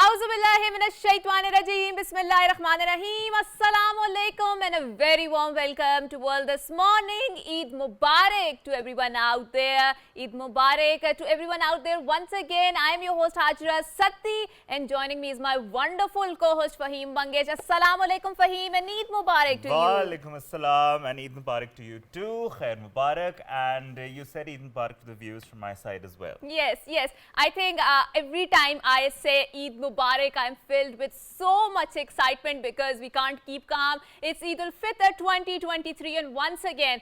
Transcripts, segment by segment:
Auzubillahi minash shaitanir rajeem. Bismillahirrahmanirrahim. Assalamu alaikum and a very warm welcome to all this morning. Eid Mubarak to everyone out there. Eid Mubarak to everyone out there. Once again, I am your host Hajra Satti and joining me is my wonderful co-host Fahim Bangesh. Assalamu alaikum Fahim and Eid Mubarak to you. Walaikum assalam and Eid Mubarak to you too. Khair Mubarak, and you said Eid Mubarak to the viewers from my side as well. Yes. I think every time I say Eid Mubarak, I'm filled with so much excitement because we can't keep calm. It's Eid al-Fitr 2023 and once again,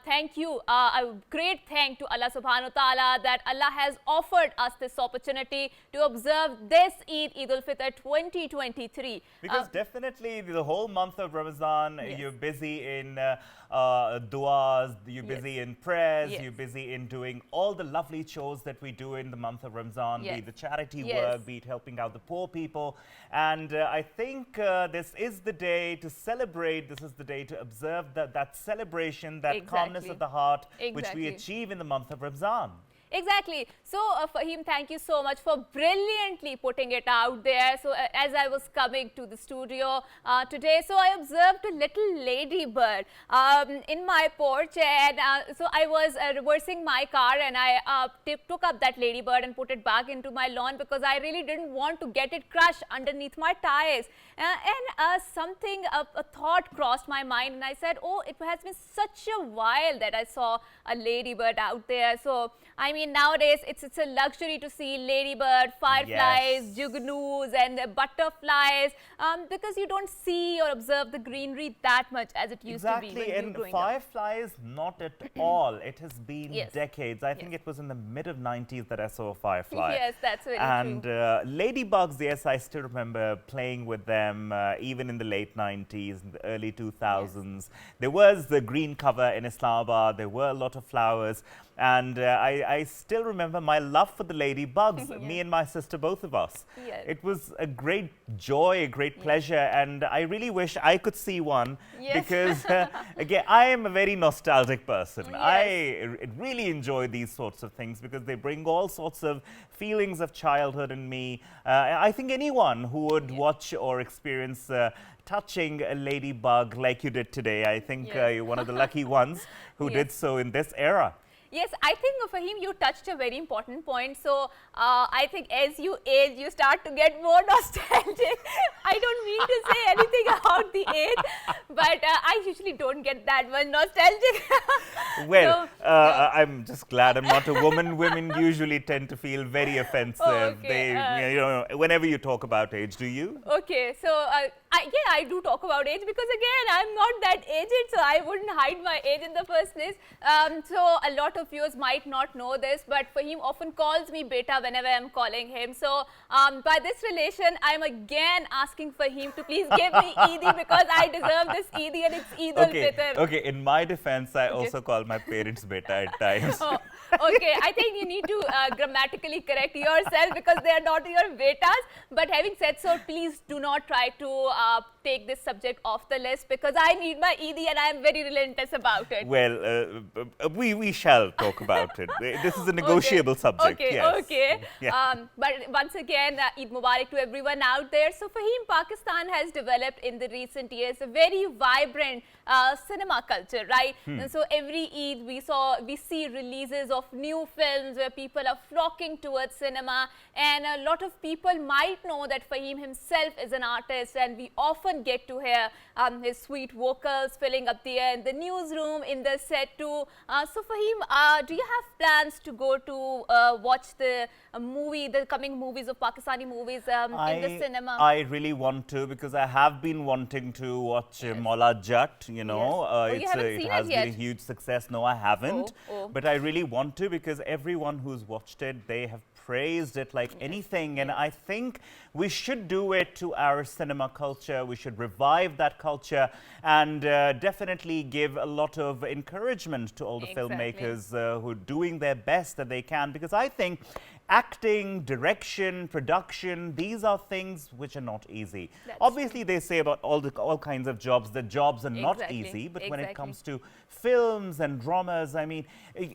thank you, a great thank to Allah subhanahu wa ta'ala that Allah has offered us this opportunity to observe this Eid al-Fitr 2023. Because definitely the whole month of Ramadan, Yes. you're busy in du'as, you're Yes. busy in prayers, Yes. you're busy in doing all the lovely chores that we do in the month of Ramadan, be Yes. it the charity Yes. work, be it helping out the poor people. And I think this is the day to celebrate, this is the day to observe that celebration, that calmness Exactly. of the heart, which Exactly. we achieve in the month of Ramadan. Exactly. So, Fahim, thank you so much for brilliantly putting it out there. So, as I was coming to the studio today, so I observed a little ladybird in my porch, and so I was reversing my car, and I took up that ladybird and put it back into my lawn because I really didn't want to get it crushed underneath my tires. And a thought crossed my mind, and I said, oh, it has been such a while that I saw a ladybird out there. So, I mean, nowadays it's a luxury to see ladybird, fireflies, Yes. jugnoos and butterflies because you don't see or observe the greenery that much as it used to be when Exactly, we were and growing up. fireflies, not at all. It has been Yes. decades. I think Yes. it was in the mid of 90s that I saw a firefly. Yes, that's very and true. ladybugs, yes, I still remember playing with them even in the late 90s, in the early 2000s. There was the green cover in Islamabad. There were a lot of flowers. And I still remember my love for the ladybugs, me and my sister, both of us. Yes. It was a great joy, a great pleasure, and I really wish I could see one Yes. because, again, I am a very nostalgic person. Yes. I really enjoy these sorts of things because they bring all sorts of feelings of childhood in me. I think anyone who would watch or experience touching a ladybug like you did today, I think Yes. you're one of the lucky ones who did Yes. so in this era. Yes, I think, Fahim, you touched a very important point. So, I think as you age, you start to get more nostalgic. I don't mean to say anything about the age, but I usually don't get that much nostalgic. Well, So, I'm just glad I'm not a woman. Women usually tend to feel very offensive. Oh, okay, They, you know, whenever you talk about age, do you? Okay, so I do talk about age because again I'm not that aged, so I wouldn't hide my age in the first place. So a lot of viewers might not know this, but Fahim often calls me beta whenever I'm calling him. So by this relation, I'm again asking Fahim to please give me Eid because I deserve this Eid and it's Eid al-Fitr. Okay. In my defense, I also call my parents beta at times. Oh, okay, I think you need to grammatically correct yourself because they are not your betas. But having said so, please do not try to take this subject off the list because I need my Eid and I am very relentless about it. Well, we shall talk about it. This is a negotiable subject. Okay, yes. okay. Yeah. But once again, Eid Mubarak to everyone out there. So, Fahim, Pakistan has developed in the recent years a very vibrant cinema culture, right? And so every Eid we see releases of new films where people are flocking towards cinema, and a lot of people might know that Fahim himself is an artist, and we often get to hear his sweet vocals filling up the air in the newsroom, in the set too. So Fahim, do you have plans to go to watch the coming movies of Pakistani movies in the cinema? I really want to because I have been wanting to watch Maula Jatt, you know. Yes. You haven't seen it has it been a yet? huge success. No, I haven't. Oh. But I really want to because everyone who's watched it, they have praised it like anything. And I think we should do it to our cinema culture. We should revive that culture and definitely give a lot of encouragement to all the Exactly. filmmakers who are doing their best that they can. Because I think acting, direction, production, these are things which are not easy. Obviously, they say about all kinds of jobs that jobs are not easy, but when it comes to films and dramas, I mean,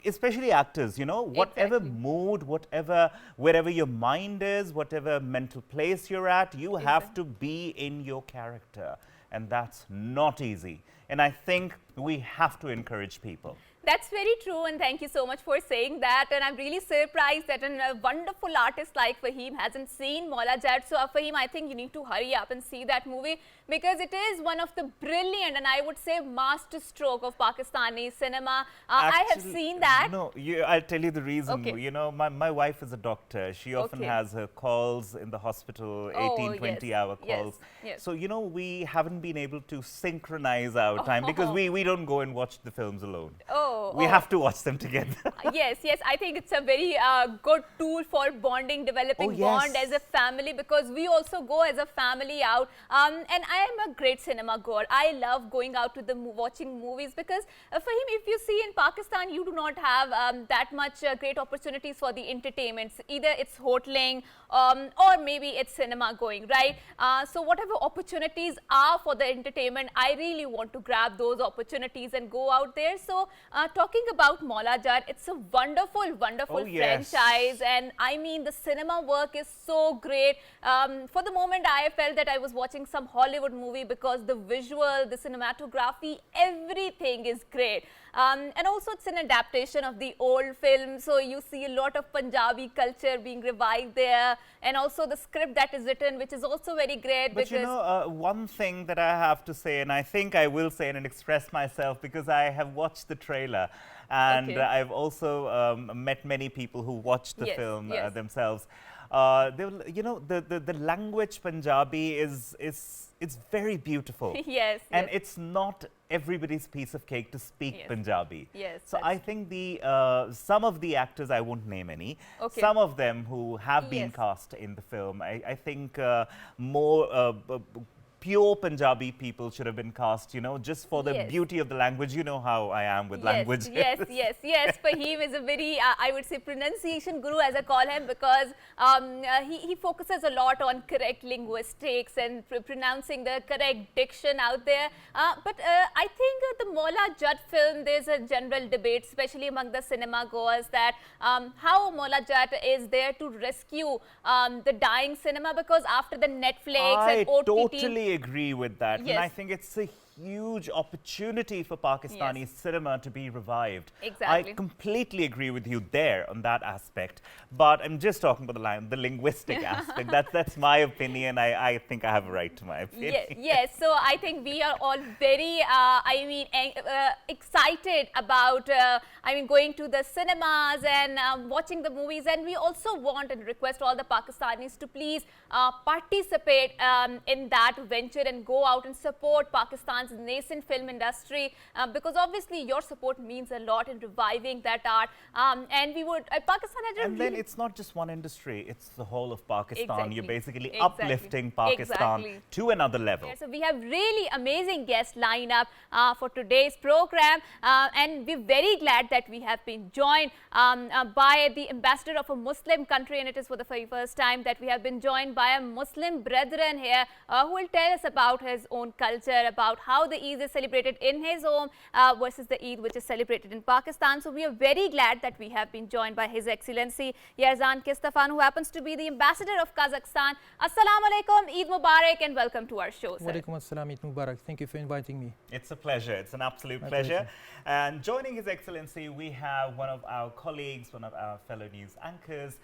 especially actors, you know, whatever mood, wherever your mind is, whatever mental place you're at, you have to be in your character. And that's not easy. And I think we have to encourage people. That's very true, and thank you so much for saying that. And I'm really surprised that a wonderful artist like Fahim hasn't seen Maula Jat. So Fahim, I think you need to hurry up and see that movie, because it is one of the brilliant and I would say master stroke of Pakistani cinema. Actually, I have seen that. No, I'll tell you the reason. You know, my wife is a doctor. She often has her calls in the hospital, 18, 20-hour calls. So, you know, we haven't been able to synchronize our time because we don't go and watch the films alone. We have to watch them together. Yes, I think it's a very good tool for bonding, developing bond as a family, because we also go as a family out. And I am a great cinema goer. I love going out to watching movies, because for him, if you see in Pakistan, you do not have that much great opportunities for the entertainments. Either it's hoteling or maybe it's cinema going, right? So whatever opportunities are for the entertainment, I really want to grab those opportunities and go out there. So talking about Maula Jat, it's a wonderful franchise, and I mean the cinema work is so great. For the moment, I felt that I was watching some Hollywood movie, because the visual, the cinematography, everything is great. And also it's an adaptation of the old film, so you see a lot of Punjabi culture being revived there, and also the script that is written, which is also very great. But you know, one thing that I have to say, and I think I will say and express myself, because I have watched the trailer, and I've also met many people who watched the film themselves. You know, the language Punjabi it's very beautiful. And it's not everybody's piece of cake to speak Punjabi. So I think some of the actors, I won't name any, some of them who have been cast in the film, I think more pure Punjabi people should have been cast, you know, just for the beauty of the language. You know how I am with language. Fahim is a very, I would say, pronunciation guru, as I call him, because he focuses a lot on correct linguistics and pronouncing the correct diction out there. But I think the Maula Jat film, there's a general debate, especially among the cinema goers, that how Maula Jat is there to rescue the dying cinema, because after the Netflix and OTT... totally agree with that. And I think it's a huge opportunity for Pakistani cinema to be revived. I completely agree with you there on that aspect. But I'm just talking about the linguistic aspect. That's my opinion. I think I have a right to my opinion. So I think we are all very, excited about, going to the cinemas and watching the movies. And we also want and request all the Pakistanis to please participate in that venture and go out and support Pakistan's nascent film industry, because obviously your support means a lot in reviving that art. And we would, Pakistan has and then it's not just one industry, it's the whole of Pakistan. You're basically uplifting Pakistan to another level. So we have really amazing guests lined up for today's program, and we're very glad that we have been joined by the ambassador of a Muslim country, and it is for the very first time that we have been joined by a Muslim brethren here who will tell us about his own culture, about how the Eid is celebrated in his home versus the Eid which is celebrated in Pakistan. So we are very glad that we have been joined by His Excellency Yerzan Kistafan, who happens to be the ambassador of Kazakhstan. Assalamu alaikum, Eid Mubarak, and welcome to our show, sir. Wa alaikum assalam, Eid Mubarak. Thank you for inviting me. It's a pleasure. It's an absolute pleasure. And joining His Excellency, we have one of our colleagues, one of our fellow news anchors.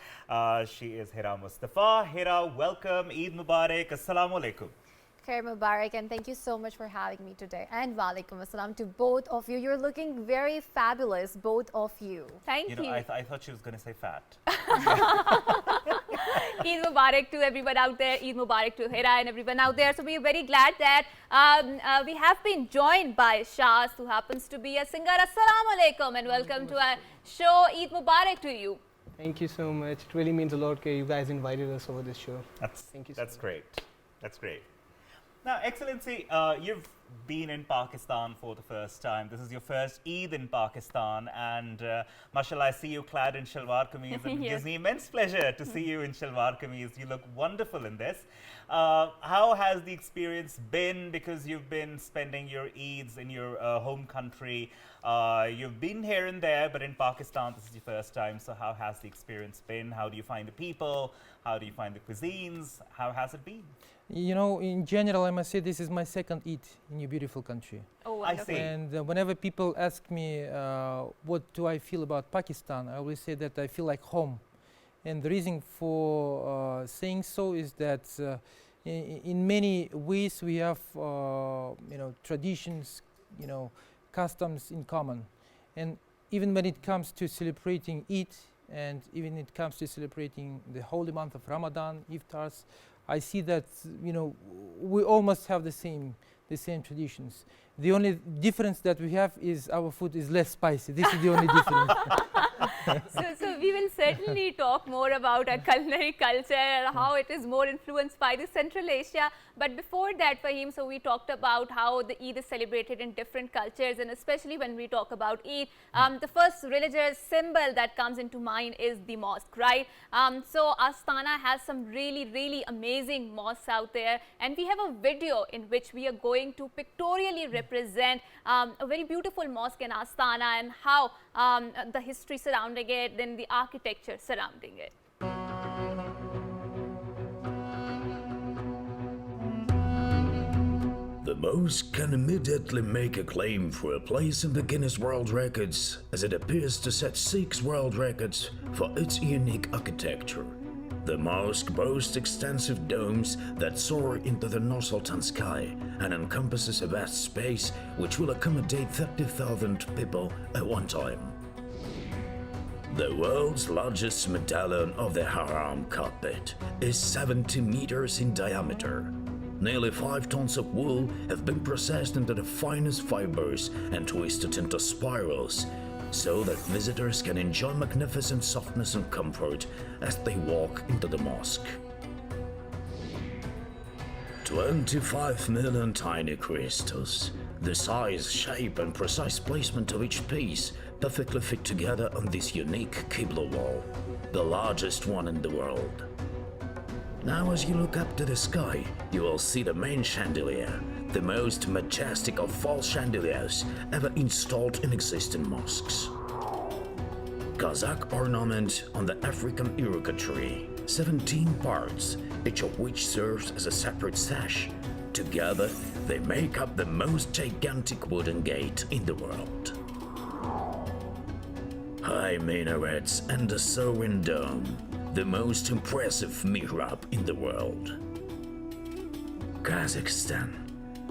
She is Hira Mustafa. Hira, welcome. Eid Mubarak. Assalamu alaikum. Khair Mubarak, and thank you so much for having me today. And walaikum assalam to both of you. You're looking very fabulous, both of you. Thank you. I thought she was going to say fat. Eid Mubarak to everyone out there. Eid Mubarak to Hira and everyone out there. So we are very glad that we have been joined by Shaz, who happens to be a singer. Assalamu alaikum and welcome to our show. Eid Mubarak to you. Thank you so much. It really means a lot that you guys invited us over this show. Thank you. That's great. That's great. Now, Excellency, you've been in Pakistan for the first time. This is your first Eid in Pakistan, and mashallah, I see you clad in shalwar kameez, and it Yes. gives me immense pleasure to see you in shalwar kameez. You look wonderful in this. How has the experience been? Because you've been spending your Eids in your home country. You've been here and there, but in Pakistan, this is your first time. So how has the experience been? How do you find the people? How do you find the cuisines? How has it been? You know, in general, I must say this is my second Eid in your beautiful country. Oh, I wonderful. see. And whenever people ask me what do I feel about Pakistan, I always say that I feel like home. And the reason for saying so is that in many ways we have, traditions, customs in common. And even when it comes to celebrating Eid, and even when it comes to celebrating the holy month of Ramadan, iftars, I see that we almost have the same traditions. The only difference that we have is our food is less spicy. This is the only difference. So we will certainly talk more about our culinary culture and how it is more influenced by the Central Asia. But before that, Fahim, so we talked about how the Eid is celebrated in different cultures, and especially when we talk about Eid, the first religious symbol that comes into mind is the mosque, right? So Astana has some really amazing mosques out there, and we have a video in which we are going to pictorially represent a very beautiful mosque in Astana and how the history surrounding it, then the architecture surrounding it. The mosque can immediately make a claim for a place in the Guinness World Records, as it appears to set 6 world records for its unique architecture. The mosque boasts extensive domes that soar into the Nur Sultan sky and encompasses a vast space which will accommodate 30,000 people at one time. The world's largest medallion of the Haram carpet is 70 meters in diameter. Nearly 5 tons of wool have been processed into the finest fibers and twisted into spirals, so that visitors can enjoy magnificent softness and comfort as they walk into the mosque. 25 million tiny crystals, the size, shape and precise placement of each piece perfectly fit together on this unique Qibla wall, the largest one in the world. Now as you look up to the sky, you will see the main chandelier, the most majestic of all chandeliers ever installed in existing mosques. Kazakh ornament on the African Iruka tree, 17 parts, each of which serves as a separate sash. Together, they make up the most gigantic wooden gate in the world. High minarets and a soaring dome, the most impressive mihrab in the world. Kazakhstan,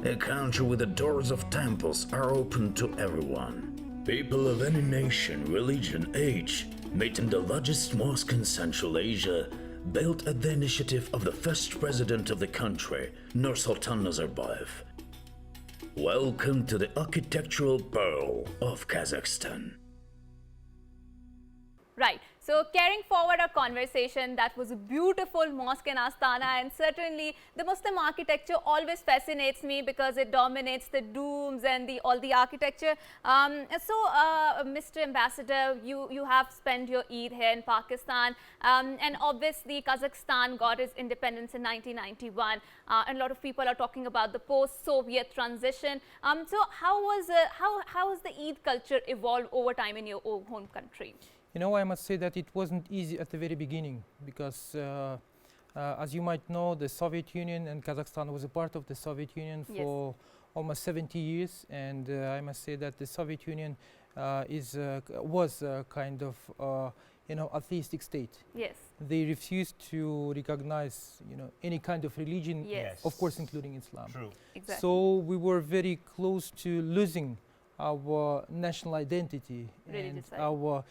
a country where the doors of temples are open to everyone. People of any nation, religion, age meet in the largest mosque in Central Asia, built at the initiative of the first president of the country, Nur Sultan Nazarbayev. Welcome to the architectural pearl of Kazakhstan. Right. So carrying forward our conversation, that was a beautiful mosque in Astana, and certainly the Muslim architecture always fascinates me because it dominates the domes and all the architecture. Mr. Ambassador, you have spent your Eid here in Pakistan, and obviously Kazakhstan got its independence in 1991. And a lot of people are talking about the post-Soviet transition. So how has the Eid culture evolved over time in your own home country? You know, I must say that it wasn't easy at the very beginning because, as you might know, the Soviet Union and Kazakhstan was a part of the Soviet Union for almost 70 years. And I must say that the Soviet Union was a kind of, atheistic state. Yes. They refused to recognize, any kind of religion, Yes. of course, including Islam. True. Exactly. So we were very close to losing our national identity Religious and our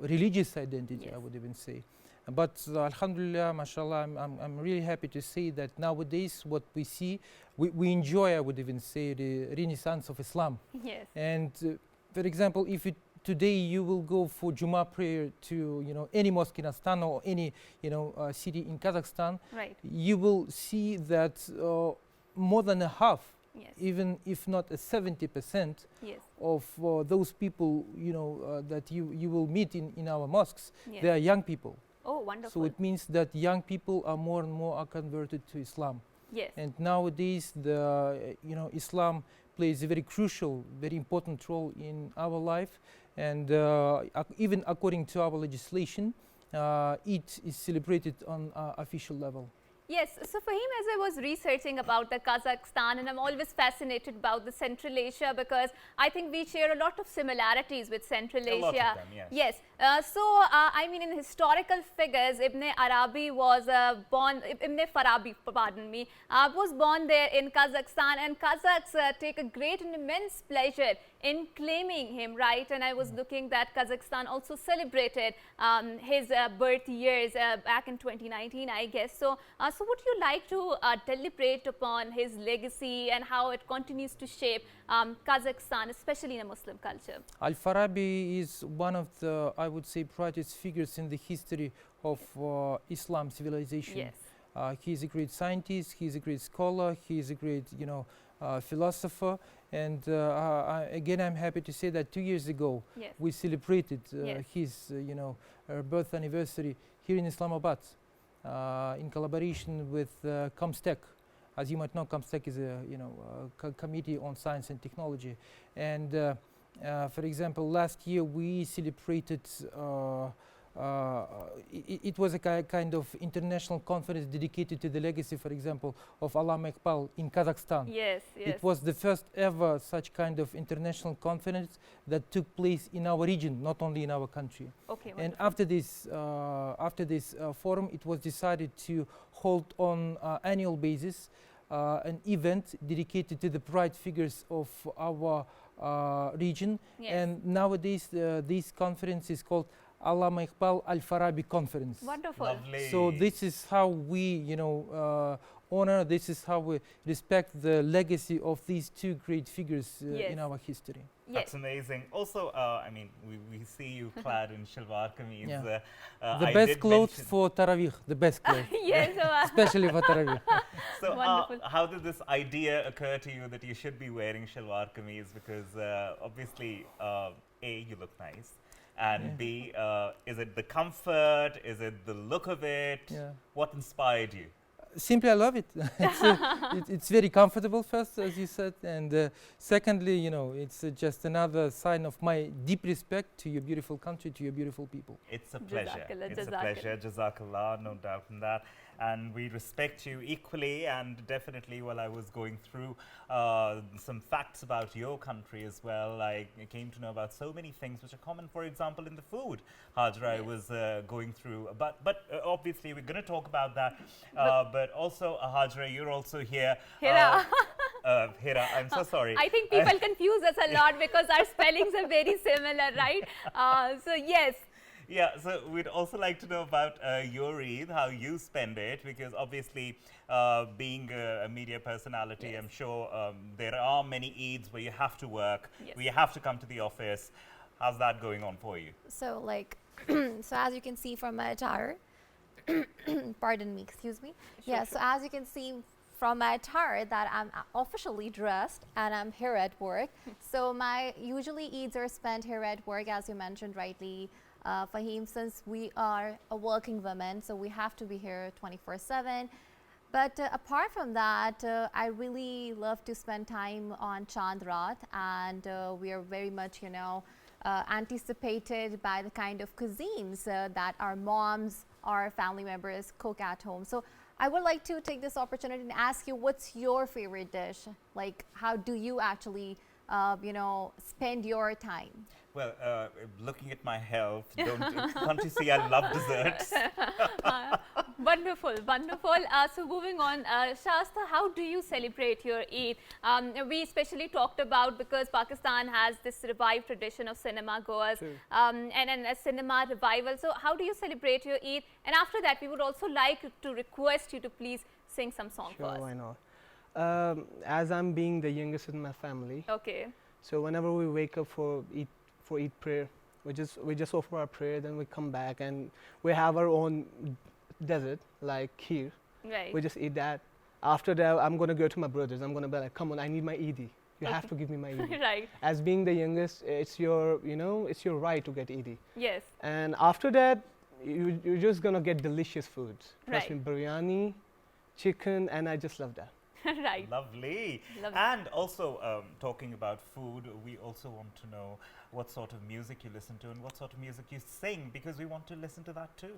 religious identity, Yes. I would even say. But alhamdulillah, mashallah, I'm really happy to say that nowadays what we see, we enjoy, I would even say, the renaissance of Islam. Yes. And for example, if today you will go for Jummah prayer to any mosque in Astana or any city in Kazakhstan, Right. you will see that more than a half Yes. even if not a 70% Yes. of those people, that you will meet in our mosques, Yes. they are young people. Oh, wonderful. So it means that young people are more and more are converted to Islam. Yes. And nowadays, Islam plays a very crucial, very important role in our life. And even according to our legislation, Eid is celebrated on official level. Yes, so Fahim, as I was researching about the Kazakhstan, and I'm always fascinated about the Central Asia because I think we share a lot of similarities with Central Asia. A lot of them, yes. Yes, I mean, in historical figures, Ibn Arabi was born, Ibn Farabi, pardon me, was born there in Kazakhstan, and Kazakhs take a great and immense pleasure in claiming him, right? And I was looking that Kazakhstan also celebrated his birth years back in 2019, I guess. So would you like to deliberate upon his legacy and how it continues to shape Kazakhstan, especially in a Muslim culture? Al-Farabi is one of the, I would say, brightest figures in the history of Islam civilization. Yes. He is a great scientist, he is a great scholar, he is a great, philosopher. And again, I'm happy to say that 2 years ago, Yes. we celebrated Yes. his, birth anniversary here in Islamabad in collaboration with Comstech. As you might know, Comstech is a, committee on science and technology. And for example, last year we celebrated it was a kind of international conference dedicated to the legacy, for example, of Allama Iqbal in Kazakhstan. Yes, yes. It was the first ever such kind of international conference that took place in our region, not only in our country. Okay, And wonderful. after this forum, it was decided to hold on annual basis an event dedicated to the bright figures of our region. Yes. And nowadays, this conference is called Allama Iqbal Al-Farabi Conference. Wonderful. Lovely. So this is how we, honor, this is how we respect the legacy of these two great figures Yes. in our history. Yes. That's amazing. Also, I mean, we see you clad in shalwar kameez. Yeah. I The best did clothes mention- for Taraweeh, the best clothes, Yes. especially for Taraweeh. So, Wonderful. how did this idea occur to you that you should be wearing shalwar kameez? Because obviously, A, you look nice, and Yeah. B, is it the comfort? Is it the look of it? Yeah. What inspired you? Simply, I love it. It's very comfortable first, as you said, and secondly, it's just another sign of my deep respect to your beautiful country, to your beautiful people. It's a pleasure. Jazakallah, It's a jazakallah. pleasure. Jazakallah, no doubt in that. And we respect you equally. And definitely, while I was going through some facts about your country as well, I came to know about so many things which are common, for example, in the food. Hajra, I was going through. But obviously, we're going to talk about that. But also, Hajra, you're also here. Hira. Hira, I'm so sorry. I think people confuse us a lot because our spellings are very similar, right? So yes. Yeah, so we'd also like to know about your Eid, how you spend it, because obviously being a media personality, Yes. I'm sure there are many Eids where you have to work, Yes. where you have to come to the office. How's that going on for you? So so as you can see from my attire, pardon me, excuse me. Yeah, so as you can see from my attire that I'm officially dressed and I'm here at work. So my usually Eids are spent here at work, as you mentioned rightly, Fahim, since we are a working woman, so we have to be here 24/7. But apart from that, I really love to spend time on Chand Raat, and we are very much, anticipated by the kind of cuisines that our moms, our family members cook at home. So I would like to take this opportunity and ask you, what's your favorite dish? Like, how do you actually, spend your time? Well, looking at my health, can't you see I love desserts? Wonderful, wonderful. So moving on, Shasta, how do you celebrate your Eid? We especially talked about, because Pakistan has this revived tradition of cinema goers and a cinema revival. So how do you celebrate your Eid? And after that, we would also like to request you to please sing some song for Sure, us. why not? As I'm being the youngest in my family, Okay. so whenever we wake up for Eid prayer, we just offer our prayer, then we come back and we have our own dessert like kheer. Right. We just eat that, After that, I'm gonna go to my brothers. I'm gonna be like, come on, I need my ED. You have to give me my ED. Right. As being the youngest, it's your, it's your right to get ED. Yes. And after that, you're just gonna get delicious foods. Trust Right. me, biryani, chicken, and I just love that. Right. Lovely. Lovely. And also, talking about food, we also want to know what sort of music you listen to and what sort of music you sing, because we want to listen to that too.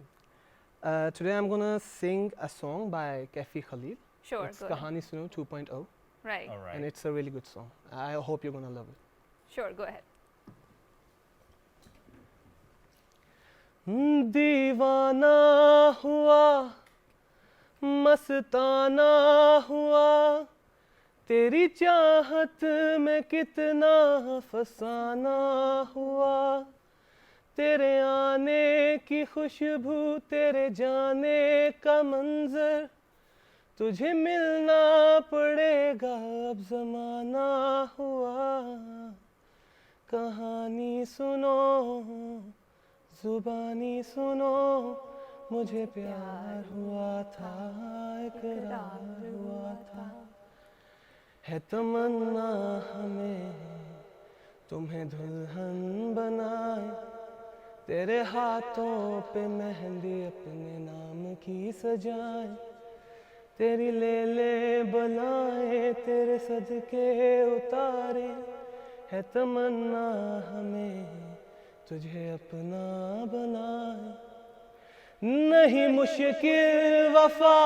Today I'm gonna sing a song by Kafi Khalil. Sure. It's Go ahead. Kahani Suno 2.0, Right. All right. and it's a really good song. I hope you're gonna love it. Sure. Go ahead. दीवाना हुआ मस्ताना हुआ तेरी चाहत में कितना फसाना हुआ तेरे आने की खुशबू तेरे जाने का मंजर तुझे मिलना पड़ेगा अब ज़माना हुआ कहानी सुनो जुबानी सुनो मुझे प्यार हुआ था इकरार हुआ था है तमन्ना हमें तुम्हें दुल्हन बनाए तेरे हाथों पे मेहंदी अपने नाम की सजाए तेरी ले ले बनाए तेरे सदके उतारे है तमन्ना हमें तुझे अपना बनाए नहीं मुश्किल वफा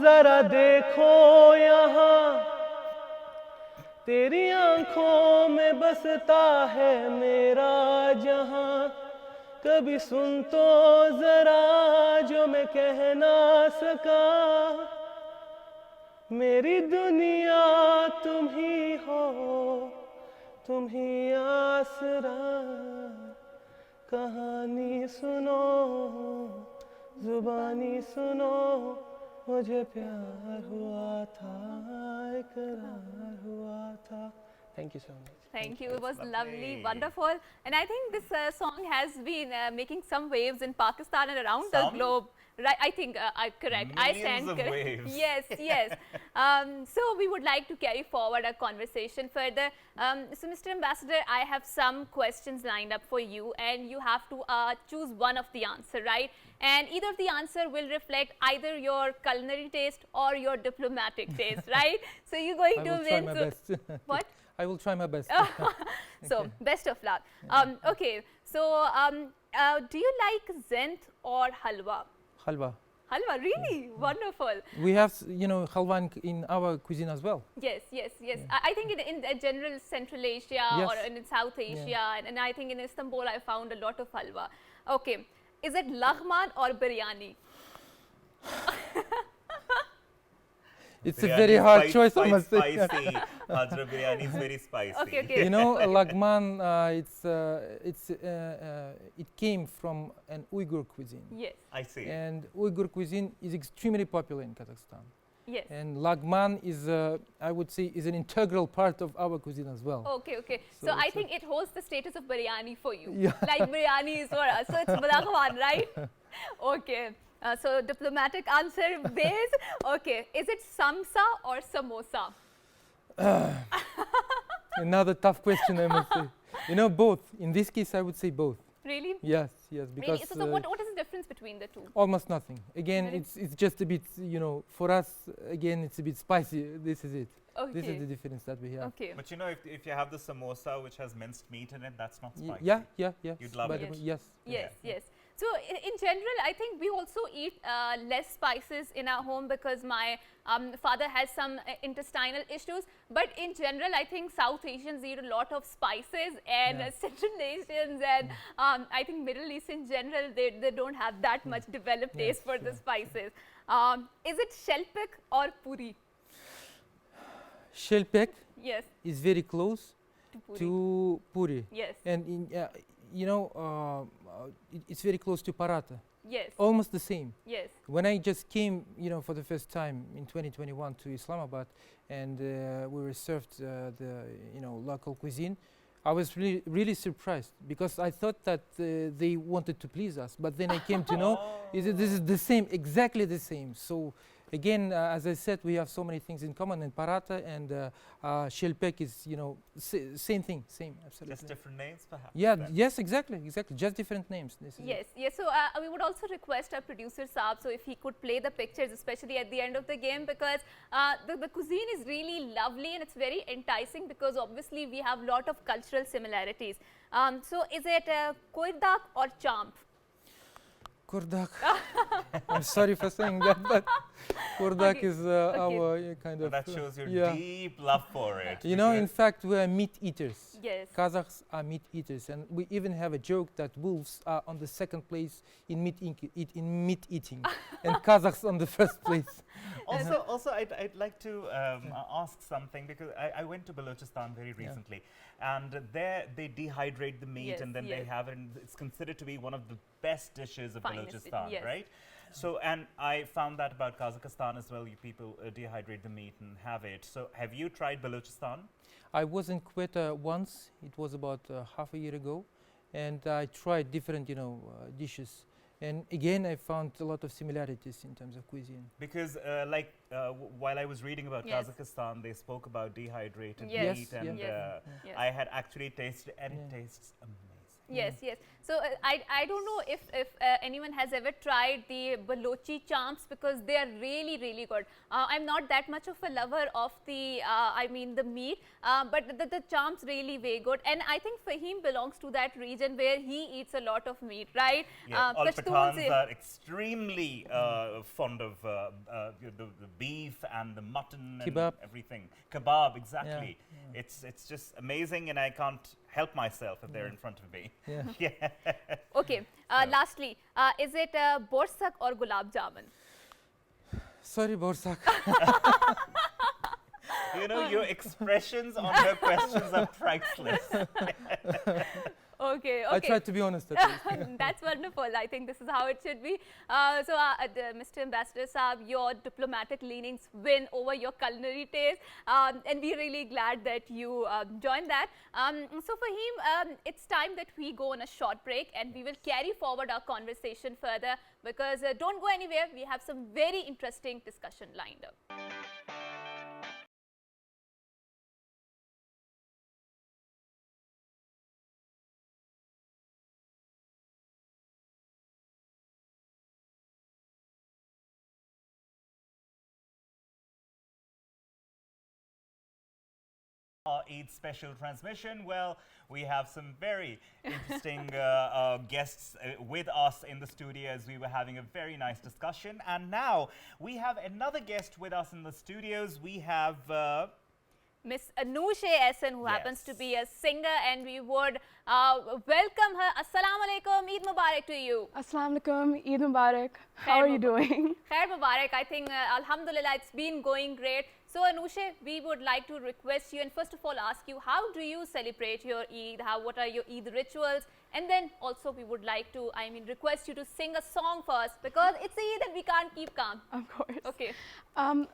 जरा देखो यहाँ तेरी आंखों में बसता है मेरा जहां कभी सुन तो जरा जो मैं कह ना सका मेरी दुनिया तुम ही हो तुम ही आसरा कहानी सुनो जुबानी सुनो मुझे प्यार हुआ था इकरार हुआ था Thank you so much. Thank you. It was lovely, lovely. wonderful. And I think this song has been making some waves in Pakistan and around the Some? globe. Right, I think correct. I Millions stand of correct. waves. Yes, yes. So we would like to carry forward our conversation further. So Mr. Ambassador, I have some questions lined up for you, and you have to choose one of the answer, right? And either of the answer will reflect either your culinary taste or your diplomatic taste, right? So you're going I to will try win. my So best. what? I will try my best. So best of luck. Okay. So do you like zent or halwa? Halwa. Halwa, really? Wonderful. We have, halwa in our cuisine as well. Yes, yes, yes. I think in general Central Asia Yes. or in South Asia, and I think in Istanbul I found a lot of halwa. Okay. Is it laghman or biryani? It's a Biryani very is hard quite- choice, I quite must say. Spicy. Hajra biryani is very spicy. Okay, okay. Lagman, it came from an Uyghur cuisine. Yes, I see. And Uyghur cuisine is extremely popular in Kazakhstan. yes. And Lagman is, I would say, is an integral part of our cuisine as well. Okay, okay. So So I it's think it holds the status of biryani for you. Yeah. Like biryani is for us. So it's laghman, right? Okay. So diplomatic answer base. Okay. Is it samsa or samosa? Another tough question, I must say. Both. In this case, I would say both. Really? Yes, yes, Really? because So what is the difference between the two? almost nothing. Again, Really? it's just a bit, for us, again, it's a bit spicy. This is it. Okay. This is the difference that we have. Okay. But if you have the samosa which has minced meat in it, that's not spicy. Yeah. You'd love By it. the way, yes. Yes, yes. So in general, I think we also eat less spices in our home because my father has some intestinal issues. But in general, I think South Asians eat a lot of spices, and Yeah. Central Asians and I think Middle East in general, they don't have that much developed taste for the spices. Is it shelpik or puri? Shelpek Yes, is very close to puri. to puri. Yes, And it's very close to paratha. yes, Almost the same. yes. When I just came, for the first time in 2021 to Islamabad, and we were served the local cuisine, I was really, really surprised because I thought that they wanted to please us, but then I came to know this is the same, exactly the same. So again, as I said, we have so many things in common. And paratha and shelpek is, same thing, same, absolutely. Just different names, perhaps? Yeah, then? yes, exactly, just different names. This is it. Yes, yes. So we would also request our producer Saab, so if he could play the pictures, especially at the end of the game, because the cuisine is really lovely and it's very enticing because obviously we have lot of cultural similarities. So is it koirdak or champ? Kurdak. I'm sorry for saying that, but Kurdak Okay, is okay. our kind of. That shows your yeah. deep love for it. You know, in because- fact, we are meat eaters. Yes. Kazakhs are meat eaters, and we even have a joke that wolves are on the second place in meat eating, and Kazakhs on the first place. Also, I'd like to ask something because I went to Balochistan very recently, and there they dehydrate the meat Yes, and then they yes. have it. And it's considered to be one of the best dishes of Finest, Balochistan, yes. right? So, and I found that about Kazakhstan as well. You people dehydrate the meat and have it. So, have you tried Balochistan? I was in Quetta once. It was about half a year ago, and I tried different, dishes. And again, I found a lot of similarities in terms of cuisine. Because, while I was reading about Yes. Kazakhstan, they spoke about dehydrated Yes. meat, and Yes. Yes. I had actually tasted, and it Yeah. tastes amazing. Yes, yes. So I don't know if anyone has ever tried the Balochi champs because they are really, really good. I'm not that much of a lover of the the meat, but the champs really very good. And I think Fahim belongs to that region where he eats a lot of meat, right? Yeah, all Pashtuns Pathans are extremely fond of the beef and the mutton Kebab. and everything. Kebab, exactly. It's just amazing, and I can't help myself if they're in front of me. Yeah. Yeah. Okay. Lastly, is it borsak or gulab jamun? Sorry, Borsak. You know, your expressions on her questions are priceless. Okay, I okay. tried to be honest at least. That's wonderful. I think this is how it should be. Mr. Ambassador Saab, your diplomatic leanings win over your culinary taste, and we're really glad that you joined that. So Fahim, it's time that we go on a short break, and we will carry forward our conversation further because don't go anywhere. We have some very interesting discussion lined up. Our Eid special transmission. Well, we have some very interesting guests with us in the studio as we were having a very nice discussion. And now we have another guest with us in the studios. We have Miss Anushe Essen, who happens to Yes. be a singer, and we would welcome her. Assalamu alaikum, Eid Mubarak to you. Assalamu alaikum, Eid Mubarak. How Khair are you Mubarak. doing? Khair Mubarak, I think Alhamdulillah, it's been going great. So Anushe, we would like to request you and first of all ask you, how do you celebrate your Eid? What are your Eid rituals? And then also we would like to, request you to sing a song for us because it's Eid and we can't keep calm. Of course. Okay.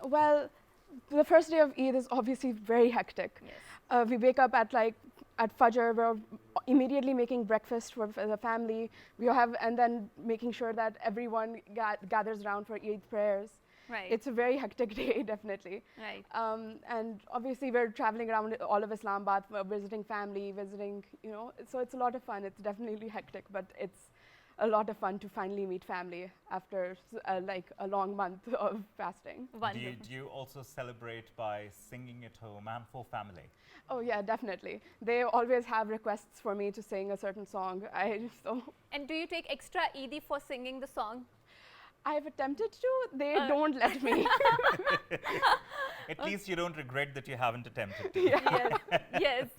Well, the first day of Eid is obviously very hectic. Yes. We wake up at Fajr, we're immediately making breakfast for the family. And then making sure that everyone gathers around for Eid prayers. Right. It's a very hectic day, definitely. Right. And obviously we're traveling around all of Islamabad, visiting family, so it's a lot of fun. It's definitely hectic, but it's a lot of fun to finally meet family after a long month of fasting. Wonderful. do you also celebrate by singing at home and for family? Oh yeah, definitely. They always have requests for me to sing a certain song. And do you take extra Eid for singing the song? I've attempted to, they don't let me. At least you don't regret that you haven't attempted to. Yes. Yes.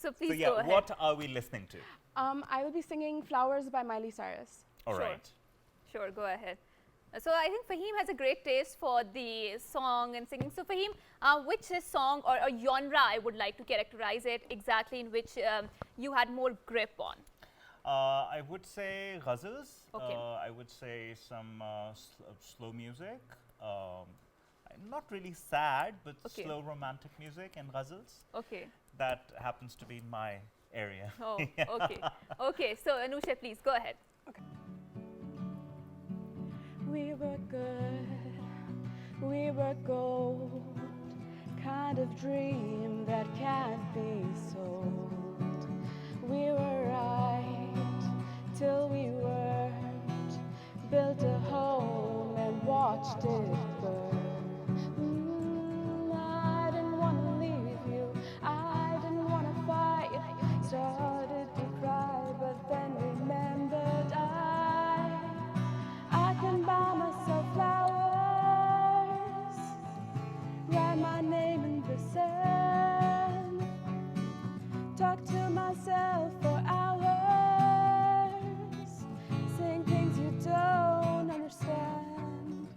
So please So yeah, go ahead. what are we listening to? I will be singing Flowers by Miley Cyrus. All Sure. right. Sure, go ahead. So I think Fahim has a great taste for the song and singing. So Fahim, which song or genre, I would like to characterize it exactly in which you had more grip on? I would say ghazals. Okay. I would say some slow music. Not really sad, but Okay. slow romantic music and ghazals. Okay. That happens to be my area. Oh, okay. Okay, so Anusha, please go ahead. We were good we were gold, kind of dream that can't be sold. We were right till we weren't, built a home and watched it burn. I didn't want to leave you, I didn't want to fight, started to cry, but then remembered I can buy myself flowers, write my name in the sand, talk to myself for hours, sing things you don't understand.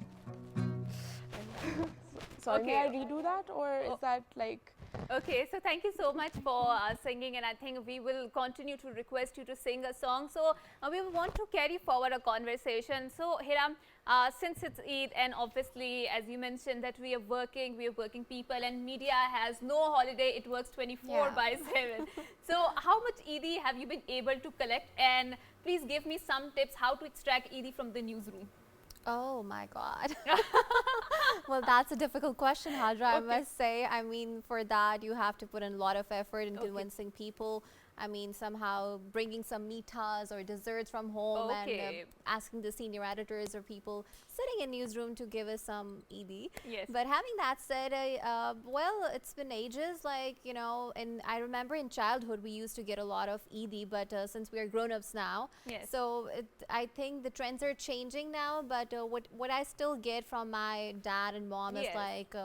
Sorry, Okay. may I redo that, or is that like... Okay, so thank you so much for singing, and I think we will continue to request you to sing a song. So we want to carry forward a conversation. So Hiram, since it's Eid, and obviously as you mentioned that we are working people, and media has no holiday, it works 24/7. So how much Eid have you been able to collect, and please give me some tips how to extract Eid from the newsroom. Oh my God. Well, that's a difficult question, Hadra, I must say. I mean, for that, you have to put in a lot of effort in convincing people. I mean, somehow bringing some mitas or desserts from home and asking the senior editors or people sitting in newsroom to give us some Eid. Yes. But having that said, well, it's been ages, like, you know, and I remember in childhood we used to get a lot of Eid, but since we are grown-ups now, so I think the trends are changing now, but what I still get from my dad and mom is like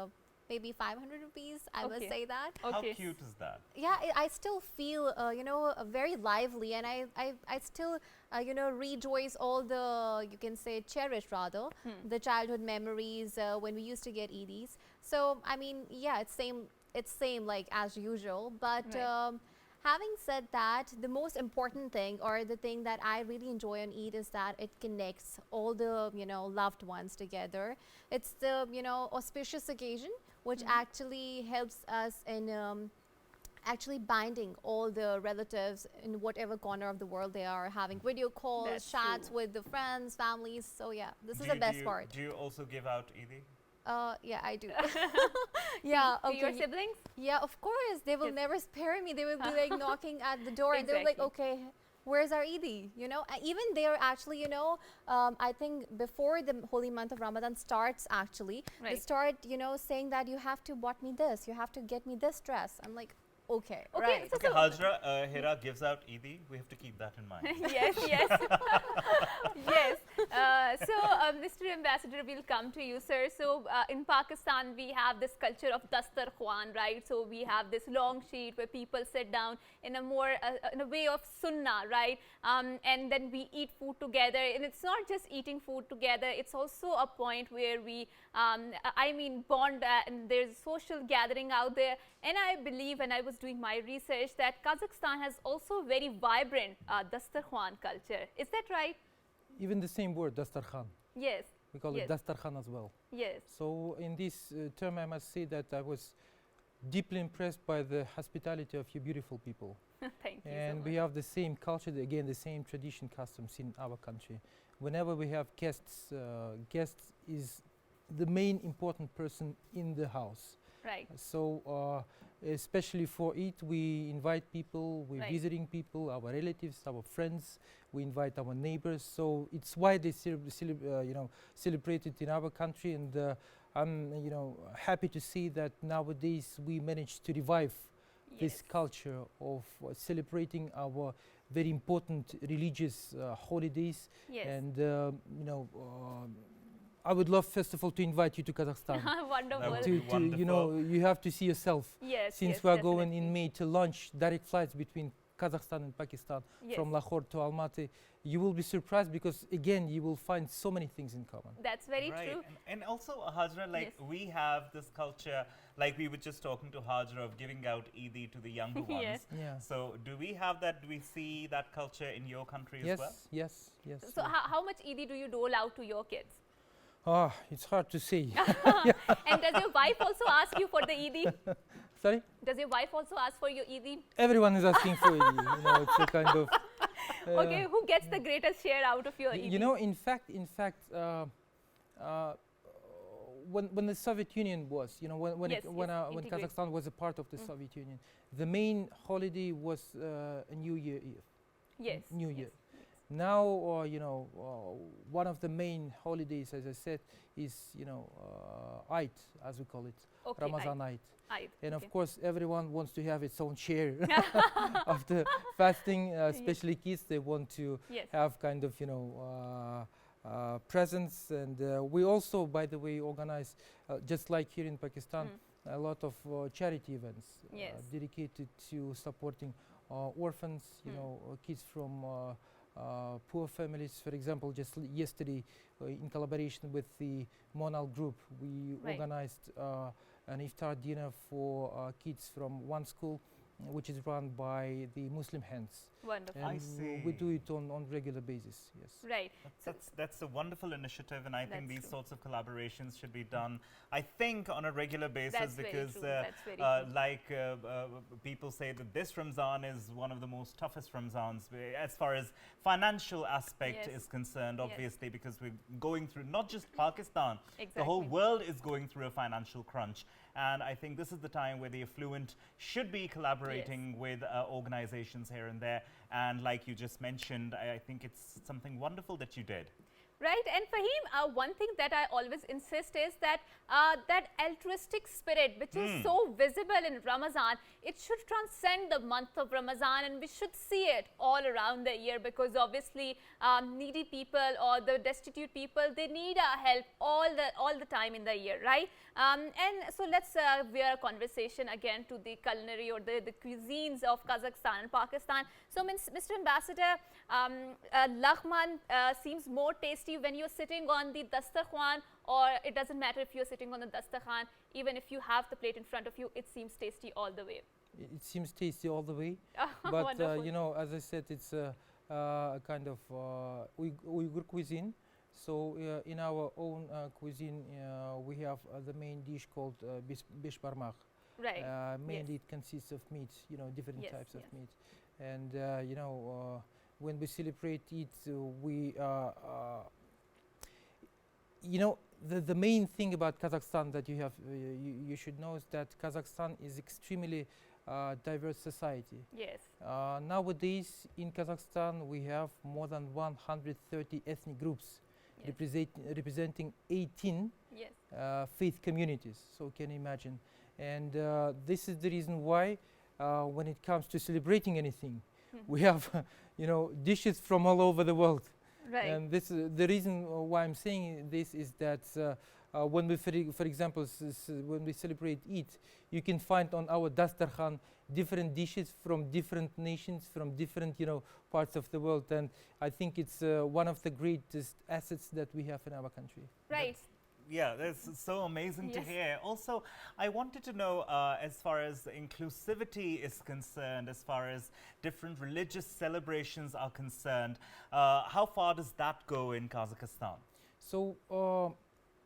maybe 500 rupees, I must say that. How cute is that? Yeah, I still feel, you know, very lively, and I still, you know, rejoice all the, you can say, cherish rather, the childhood memories when we used to get Eidies. So, I mean, yeah, it's same like as usual, but having said that, the most important thing, or the thing that I really enjoy on Eid, is that it connects all the, you know, loved ones together. It's the, you know, auspicious occasion which actually helps us in actually binding all the relatives in whatever corner of the world they are, having video calls, chats with the friends, families. So yeah, this is the best part. Do you also give out Eid? Yeah, I do. Yeah. To your siblings? Yeah, of course. They will never spare me. They will be like knocking at the door and they're like, okay, where's our Eid? You know, even they're actually, you know, I think before the holy month of Ramadan starts, actually, they start, you know, saying that you have to bought me this, you have to get me this dress. I'm like, okay, right. Okay, Hajra, Hira gives out Eid. We have to keep that in mind. Yes, yes. Yes. So, Mr. Ambassador, we'll come to you, sir. So, in Pakistan, we have this culture of dastarkhan, right? So, we have this long sheet where people sit down in a more, in a way of sunnah, right? And then we eat food together. And it's not just eating food together. It's also a point where we, I mean, bond, and there's social gathering out there. And I believe, when I was doing my research, that Kazakhstan has also very vibrant dastarkhan culture. Is that right? Even the same word, dastarkhan. Yes. We call it dastarkhan as well. Yes. So in this term, I must say that I was deeply impressed by the hospitality of you beautiful people. Thank you. And so we much. have the same culture, again, the same tradition, customs in our country. Whenever we have guests, guests is the main important person in the house. Right. So especially for Eid, we invite people, we're visiting people, our relatives, our friends, we invite our neighbors. So it's widely celebrated in our country, and I'm happy to see that nowadays we managed to revive this culture of celebrating our very important religious holidays. And I would love, first of all, to invite you to Kazakhstan. Wonderful. You know, you have to see yourself. Yes. Since we are going in May to launch direct flights between Kazakhstan and Pakistan from Lahore to Almaty, you will be surprised because, again, you will find so many things in common. That's very true. And also, Hajra, like we have this culture, like we were just talking to Hajra, of giving out Eid to the younger ones. So do we have that, do we see that culture in your country as well? Yes. So how much Eid do you dole out to your kids? Oh, it's hard to say. And does your wife also ask you for the Eid? Sorry? Does your wife also ask for your Eid? Everyone is asking for Eid. You know, it's a kind of... okay, who gets the greatest share out of your Eid? You know, in fact, when the Soviet Union was, when Yes, when integrate. Kazakhstan was a part of the Soviet Union, the main holiday was a New Year Eve. Yes. New Year. Yes. Now, one of the main holidays, as I said, is Eid, as we call it, Okay, Ramazan Eid. Eid, And okay. of course, everyone wants to have its own share of the fasting, especially kids. They want to Yes. have kind of, presents. And we also, by the way, organize, just like here in Pakistan, a lot of charity events Yes. dedicated to supporting orphans, kids from poor families. For example, just yesterday, in collaboration with the Monal group, we Right. organized an iftar dinner for kids from one school, which is run by the Muslim Hands. Wonderful. And I see. we do it on regular basis, yes. Right. So, That's a wonderful initiative, and I think That's these true. sorts of collaborations should be done, I think, on a regular basis, That's very because true. That's very true. like people say that this Ramzan is one of the most toughest Ramzans as far as financial aspect Yes. is concerned, Yes. obviously, because we're going through not just Pakistan, the whole Exactly. world is going through a financial crunch. And I think this is the time where the affluent should be collaborating with organizations here and there. And like you just mentioned, I think it's something wonderful that you did. Right, and Fahim, one thing that I always insist is that that altruistic spirit, which is so visible in Ramadan, it should transcend the month of Ramadan, and we should see it all around the year, because obviously needy people or the destitute people, they need our help all the time in the year, right? And so let's veer a conversation again to the culinary or the cuisines of Kazakhstan and Pakistan. So, Mr. Ambassador, Laghman seems more tasty when you're sitting on the dastarkhan, or it doesn't matter if you're sitting on the dastarkhan, even if you have the plate in front of you, it seems tasty all the way. It seems tasty all the way. But, Wonderful. as I said, it's a kind of Uyghur cuisine. So in our own cuisine, we have the main dish called bishbarmak. Right. Mainly Yes. it consists of meat, different Yes, types of yes. meat. And, when we celebrate it, the main thing about Kazakhstan that you should know is that Kazakhstan is extremely diverse society. Yes. Nowadays in Kazakhstan we have more than 130 ethnic groups Yes. representing 18 Yes. faith communities, so you can imagine. And this is the reason why when it comes to celebrating anything, we have dishes from all over the world. Right. And this the reason why I'm saying this is that when we, for example, when we celebrate Eid, you can find on our dastarkhan different dishes from different nations, from different parts of the world, and I think it's one of the greatest assets that we have in our country. Right. Yeah, that's so amazing to Yes. hear. Also, I wanted to know, as far as inclusivity is concerned, as far as different religious celebrations are concerned, how far does that go in Kazakhstan? So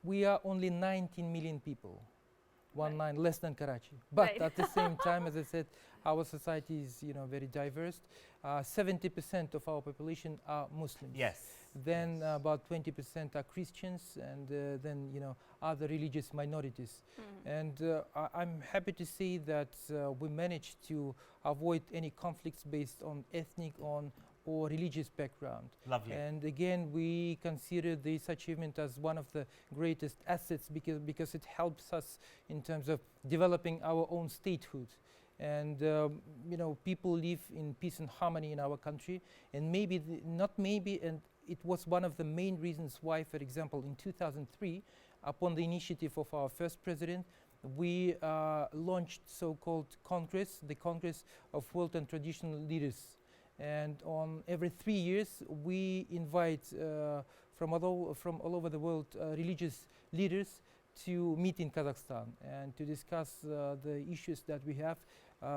we are only 19 million people, less than Karachi. But Right. at the same time, as I said, our society is very diverse. 70% of our population are Muslims. Yes. Then yes. about 20% are Christians, and then other religious minorities. And I'm happy to say that we managed to avoid any conflicts based on ethnic or religious background. Lovely. And again, we consider this achievement as one of the greatest assets because it helps us in terms of developing our own statehood. And people live in peace and harmony in our country. And and it was one of the main reasons why, for example, in 2003, upon the initiative of our first president, we launched so-called Congress, the Congress of World and Traditional Leaders. And on every 3 years, we invite from all over the world religious leaders to meet in Kazakhstan and to discuss the issues that we have.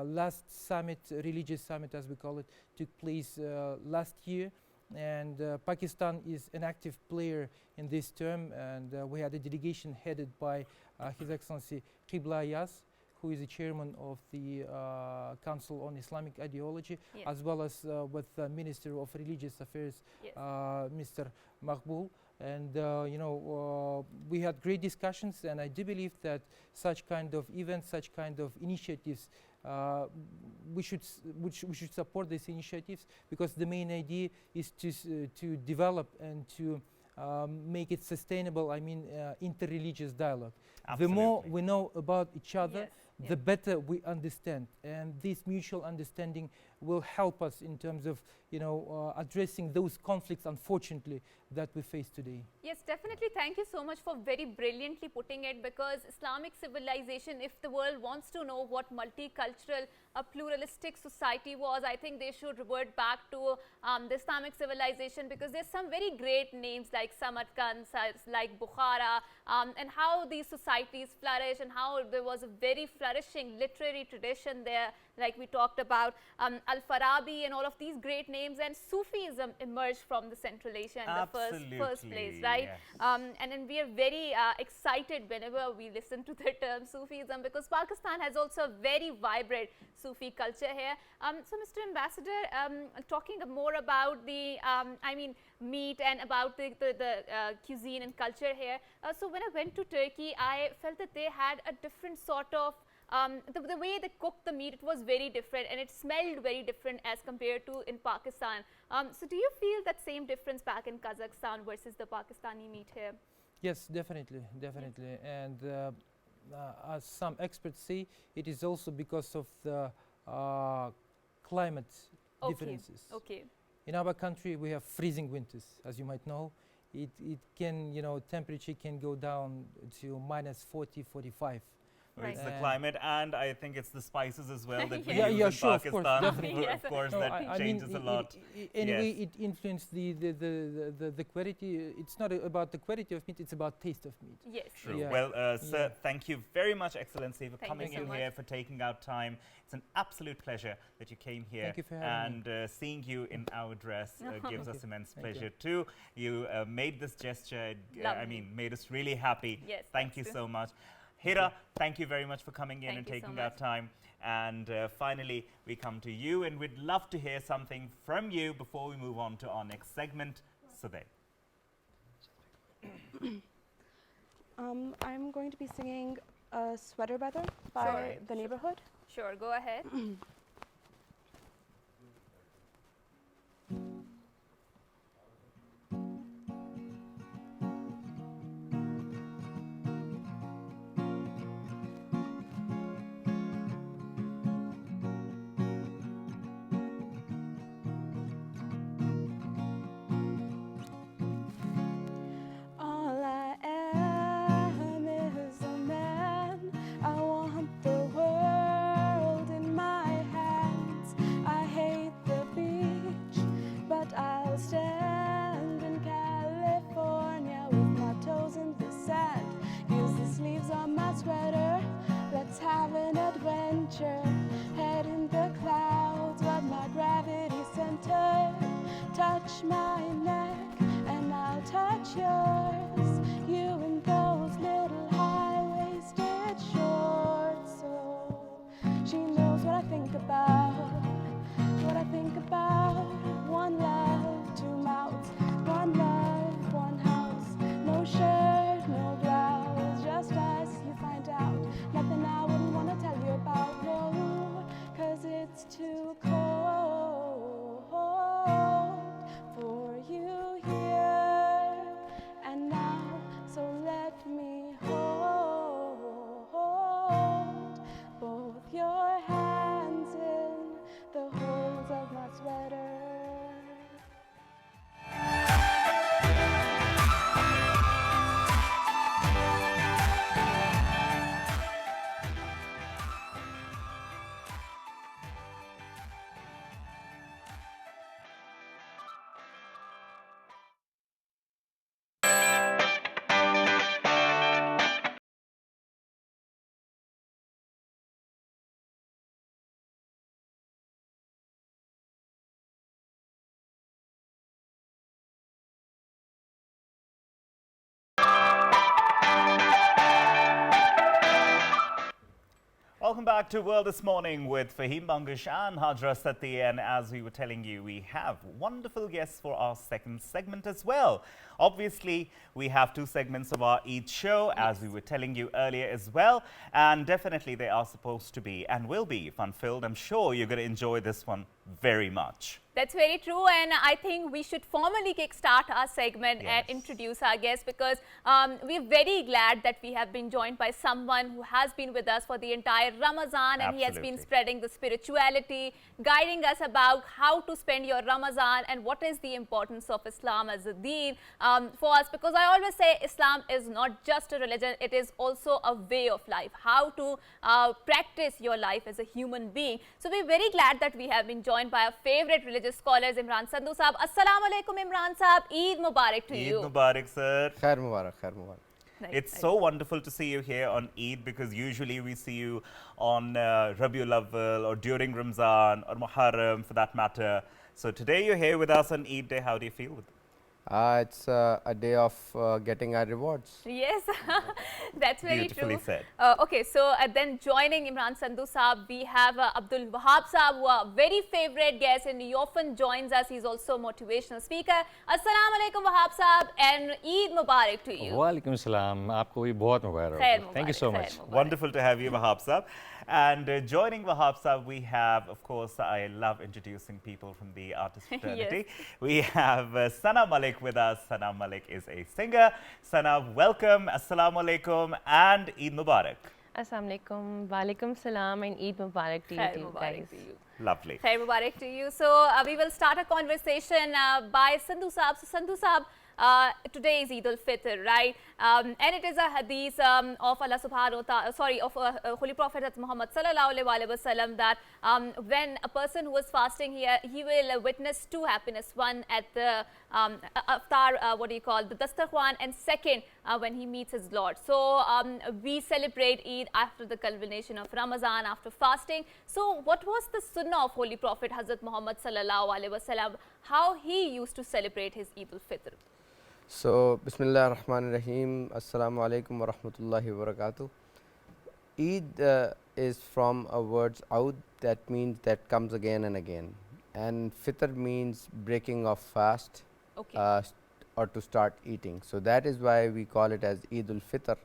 Last summit, religious summit as we call it, took place last year. And Pakistan is an active player in this term, and we had a delegation headed by His Excellency Qibla Ayaz, who is the chairman of the Council on Islamic Ideology, Yes. as well as with the Minister of Religious Affairs, Yes. Mr. Maqbool. And we had great discussions, and I do believe that such kind of events, such kind of initiatives, we should support these initiatives, because the main idea is to develop and to make it sustainable. I mean, interreligious dialogue. Absolutely. The more we know about each other, Yes, the better we understand, and this mutual understanding will help us in terms of addressing those conflicts, unfortunately, that we face today. Yes, definitely. Thank you so much for very brilliantly putting it, because Islamic civilization, if the world wants to know what multicultural, a pluralistic society was, I think they should revert back to the Islamic civilization, because there's some very great names like Samarkand, like Bukhara, and how these societies flourish, and how there was a very flourishing literary tradition there, like we talked about. Al-Farabi and all of these great names, and Sufism emerged from the Central Asia in the first place, right? Yes. And then we are very excited whenever we listen to the term Sufism, because Pakistan has also a very vibrant Sufi culture here. So, Mr. Ambassador, talking more about the, meat and about the cuisine and culture here. So, when I went to Turkey, I felt that they had a different sort of the way they cooked the meat, it was very different, and it smelled very different as compared to in Pakistan. So do you feel that same difference back in Kazakhstan versus the Pakistani meat here? Yes, definitely. And as some experts say, it is also because of the climate differences. Okay. In our country, we have freezing winters, as you might know. It can, temperature can go down to minus 40, 45. Right. It's the climate, and I think it's the spices as well that we Yeah, use in sure, of Pakistan. course, definitely. Of course, No, that changes a lot. Anyway, Yes. it influences the quality. It's not about the quality of meat; it's about taste of meat. Yes. True. Yeah. Well, sir, thank you very much, Excellency, for Thank you coming so in much. here, for taking out time. It's an absolute pleasure that you came here. Thank you for having me. And seeing you in our dress gives Thank us you. immense Thank you. pleasure too. You made this gesture, Lovely. made us really happy. Yes, Thank you that's so much. Hira, thank you very much for coming in Thank and you so taking much. out time. And finally, we come to you, and we'd love to hear something from you before we move on to our next segment. Sudhe. I'm going to be singing Sweater Weather by Sure. The Neighborhood. Sure, go ahead. All I am is a man. I want the world in my hands. I hate the beach, but I'll stand in California with my toes in the sand. Use the sleeves on my sweater. Let's have an adventure. Head in the clouds, but my gravity centered. Touch my neck, and I'll touch yours. You in those little high-waisted shorts. So she knows what I think about. What I think about. One love, two mouths. One love, one house. No shirt, no blouse. Just us, you find out. Nothing I wouldn't want to tell you about. No, 'cause it's too cold for Welcome back to World This Morning with Fahim Bangush and Hajra Sati. And as we were telling you, we have wonderful guests for our second segment as well. Obviously, we have two segments of our Eid show, as we were telling you earlier as well. And definitely they are supposed to be and will be fun-filled. I'm sure you're going to enjoy this one very much. That's very true, and I think we should formally kickstart our segment and introduce our guest, because we're very glad that we have been joined by someone who has been with us for the entire Ramazan, and he has been spreading the spirituality, guiding us about how to spend your Ramazan and what is the importance of Islam as a deen for us, because I always say Islam is not just a religion, it is also a way of life, how to practice your life as a human being. So we're very glad that we have been joined by our favorite religious scholars, Imran Sandhu Saab. Assalamu alaikum, Imran Saab. Eid Mubarak to you. Eid Mubarak, sir. Khair Mubarak, Khair Mubarak. Nice, It's nice. so wonderful to see you here on Eid, because usually we see you on Rabiul Awwal or during Ramzan or Muharram for that matter. So today you're here with us on Eid Day. How do you feel? It's a day of getting our rewards. Yes, that's very Beautifully true. said. Okay, so then joining Imran Sandhu Saab, we have Abdul Wahab Saab, who are very favorite guest, and he often joins us. He's also a motivational speaker. Assalamu alaikum Wahab Saab, and Eid Mubarak to you. वालेकुम सलाम, आपको भी बहुत मुबारक Khair हो. Thank you so Mubarak, much. Khair Mubarak. Wonderful to have you, Wahab Saab. And joining Wahab Saab, we have, of course, I love introducing people from the artist fraternity. We have Sana Malik with us. Sana Malik is a singer. Sana, welcome, Assalamu alaikum, and Eid Mubarak. Assalamu alaikum, walaikum salam, and Eid Mubarak to you, Khair too, Mubarak guys. to you. Lovely. Khair Mubarak to you. So we will start a conversation by Sandhu Saab. So Sandhu Saab, today is Eid al-Fitr, right? And it is a hadith of Allah subhanahu wa ta'ala, sorry, of Holy Prophet Muhammad sallallahu alaihi wasallam, that when a person who is fasting here, he will witness two happiness. One at the aftar, what do you call, the dastarkhan, and second when he meets his Lord. So we celebrate Eid after the culmination of Ramazan, after fasting. So what was the sunnah of Holy Prophet Hazrat Muhammad sallallahu alaihi wasallam, how he used to celebrate his Eid al-Fitr? So, Bismillah ar-Rahman ar-Rahim, Assalamu alaikum wa rahmatullahi wa barakatuh. Eid is from a word Aud, that means that comes again and again. And Fitr means breaking of fast, Okay. or to start eating. So that is why we call it as Eid al-Fitr.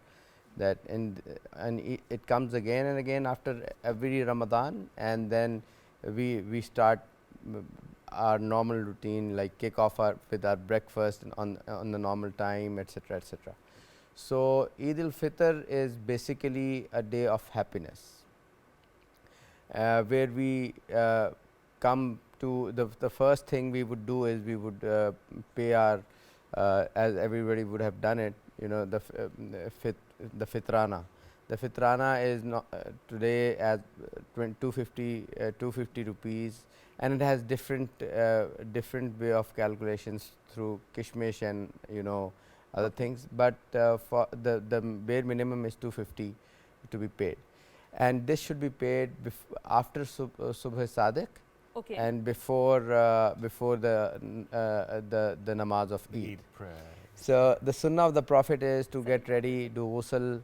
That it comes again and again after every Ramadan, and then we start our normal routine, like kick off with our breakfast on the normal time, etc., etc. So Eid al-Fitr is basically a day of happiness, where we come to the first thing we would do is we would pay our, as everybody would have done it, you know, the fitrana. The fitrana is not today at 250 rupees, and it has different way of calculations through kishmish and, you know, other things. But for the bare minimum is 250 to be paid, and this should be paid after subh sadiq. Okay. And before the namaz of Eid. prayer. So the sunnah of the Prophet is to get ready, do ghusl,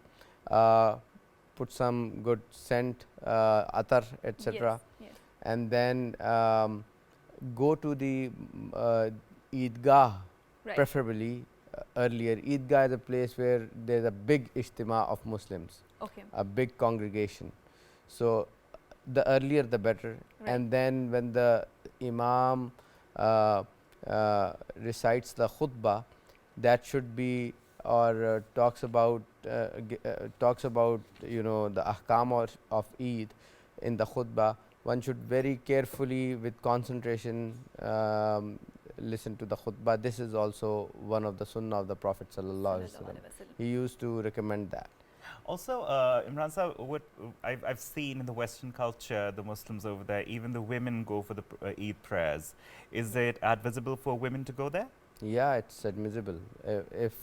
put some good scent, atar, etc. Yes, yes. And then go to the Eidgah, Right. preferably earlier. Eidgah is a place where there is a big ijtima of Muslims, Okay. a big congregation. So the earlier the better. Right. And then when the Imam recites the khutbah, that should be, or talks about you know, the ahkam of Eid in the khutbah, one should very carefully with concentration listen to the khutbah. This is also one of the sunnah of the Prophet sallallahu alaihi wasallam. He used to recommend that. Also, Imran Sahab, what I've seen in the Western culture, the Muslims over there, even the women go for the Eid prayers. Is it advisable for women to go there? Yeah, it's admissible. If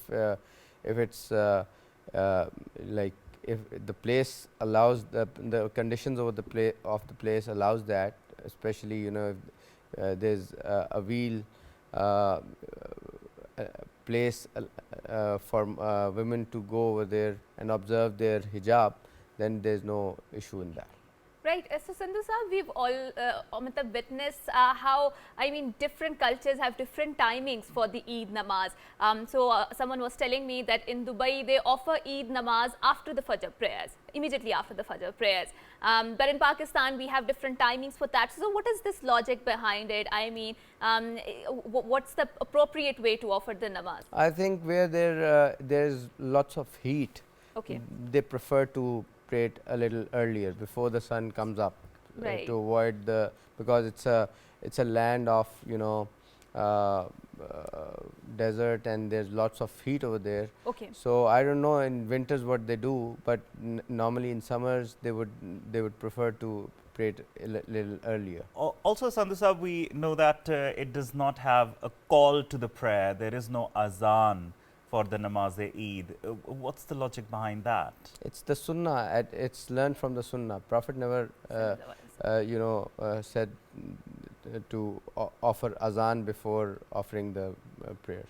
it's like, if the place allows, the conditions of the place allows that, especially, you know, if there's a wheel place for women to go over there and observe their hijab, then there's no issue in that. Right. So, Sandhu Saab, we've all witnessed how, I mean, different cultures have different timings for the Eid namaz. Someone was telling me that in Dubai, they offer Eid namaz after the Fajr prayers, immediately after the Fajr prayers. But in Pakistan, we have different timings for that. So, what is this logic behind it? I mean, what's the appropriate way to offer the namaz? I think where there's lots of heat, Okay. they prefer to pray it a little earlier before the sun comes up, Right. to avoid the, because it's a land of desert and there's lots of heat over there. Okay. So I don't know in winters what they do, but normally in summers they would prefer to pray it a little earlier. Also, Sandhu Saab, we know that it does not have a call to the prayer. There is no azan for the namaz-e-Eid. What's the logic behind that? It's the sunnah. It's learned from the sunnah. Prophet never, said to offer azan before offering the prayers.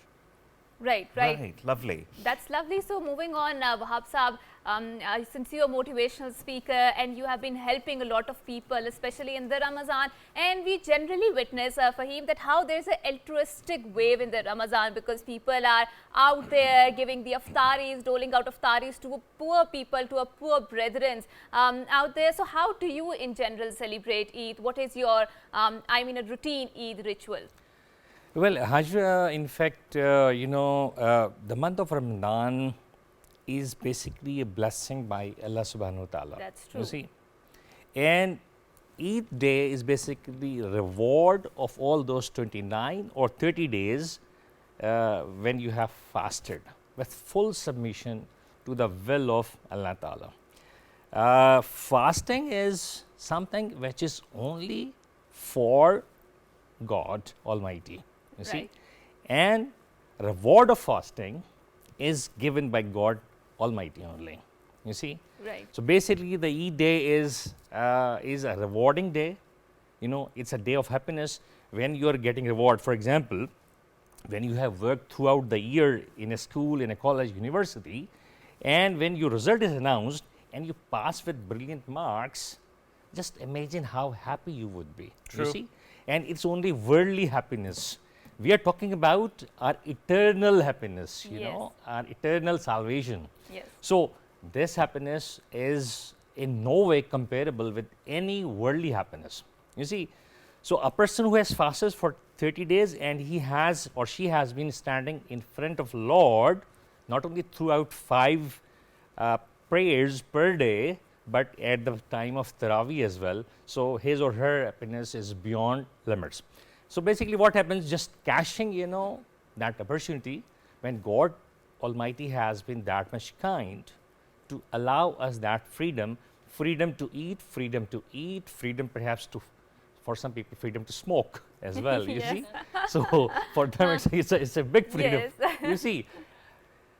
Right, right. Right, lovely. That's lovely. So moving on, Wahab Saab, since you're a motivational speaker and you have been helping a lot of people, especially in the Ramazan, and we generally witness, Fahim, that how there's an altruistic wave in the Ramazan because people are out there giving the iftaris, doling out iftaris to poor people, to our poor brethren out there. So how do you in general celebrate Eid? What is your, a routine Eid ritual? Well, Hajra, in fact, the month of Ramadan is basically a blessing by Allah subhanahu wa ta'ala. That's true. You see? And Eid day is basically reward of all those 29 or 30 days when you have fasted with full submission to the will of Allah ta'ala. Fasting is something which is only for God Almighty. You see, Right. and reward of fasting is given by God Almighty only. You see, Right. so basically the Eid day is a rewarding day. You know, it's a day of happiness when you are getting reward. For example, when you have worked throughout the year in a school, in a college, university, and when your result is announced and you pass with brilliant marks, just imagine how happy you would be. True. You see, and it's only worldly happiness. We are talking about our eternal happiness, you Yes. know, our eternal salvation. Yes. So this happiness is in no way comparable with any worldly happiness. You see, so a person who has fasted for 30 days and he has or she has been standing in front of Lord, not only throughout 5 prayers per day, but at the time of Taraweeh as well. So his or her happiness is beyond limits. So basically what happens, just cashing, you know, that opportunity when God Almighty has been that much kind to allow us that freedom to eat, freedom perhaps to, for some people, freedom to smoke as well, you Yes. see. So for them it's a big freedom, Yes. you see.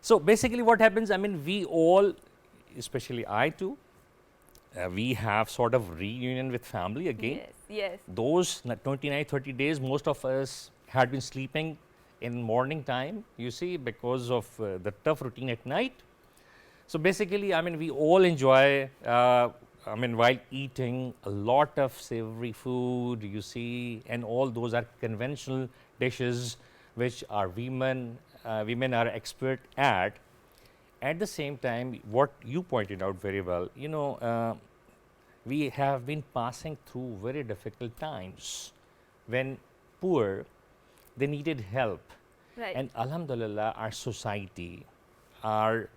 So basically what happens, I mean, we all, especially I too, we have sort of reunion with family again. Yes, yes. Those 29, 30 days, most of us had been sleeping in morning time, you see, because of the tough routine at night. So basically, I mean, we all enjoy, while eating a lot of savory food, you see, and all those are conventional dishes which our women are expert at. At the same time, what you pointed out very well, you know, we have been passing through very difficult times when poor, they needed help. Right. And Alhamdulillah, our society, our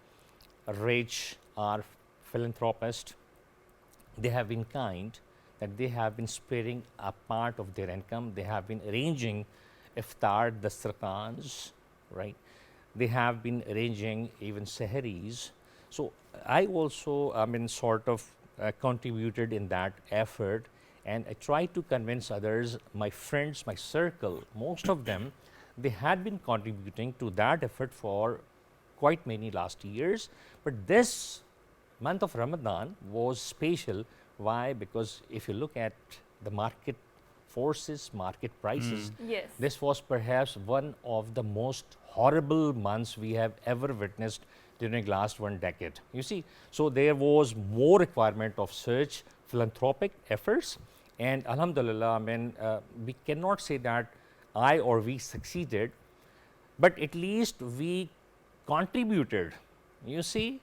rich, our philanthropists, they have been kind that they have been sparing a part of their income. They have been arranging iftar dastarkhans, right? They have been arranging even saharis. So I also, sort of contributed in that effort, and I tried to convince others, my friends, my circle, most of them, they had been contributing to that effort for quite many last years. But this month of Ramadan was special. Why? Because if you look at the market forces, market prices, Yes. this was perhaps one of the most horrible months we have ever witnessed during last 1 decade. You see, so there was more requirement of such philanthropic efforts, and alhamdulillah, I mean, we cannot say that I or we succeeded, but at least we contributed. You see,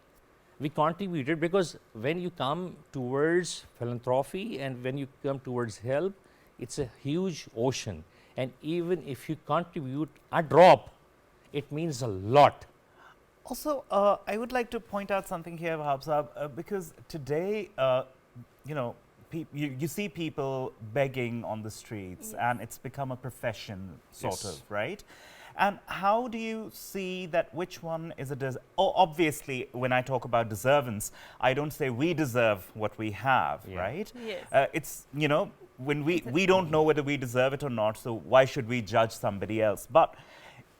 we contributed, because when you come towards philanthropy and when you come towards help, it's a huge ocean, and even if you contribute a drop, it means a lot. Also, I would like to point out something here, Wahab Saab, because today, you know, you see people begging on the streets, and it's become a profession, sort of, right? And how do you see that which one is a obviously, when I talk about deservance, I don't say we deserve what we have, right? Yes. It's, you know, when we don't know whether we deserve it or not, so why should we judge somebody else? But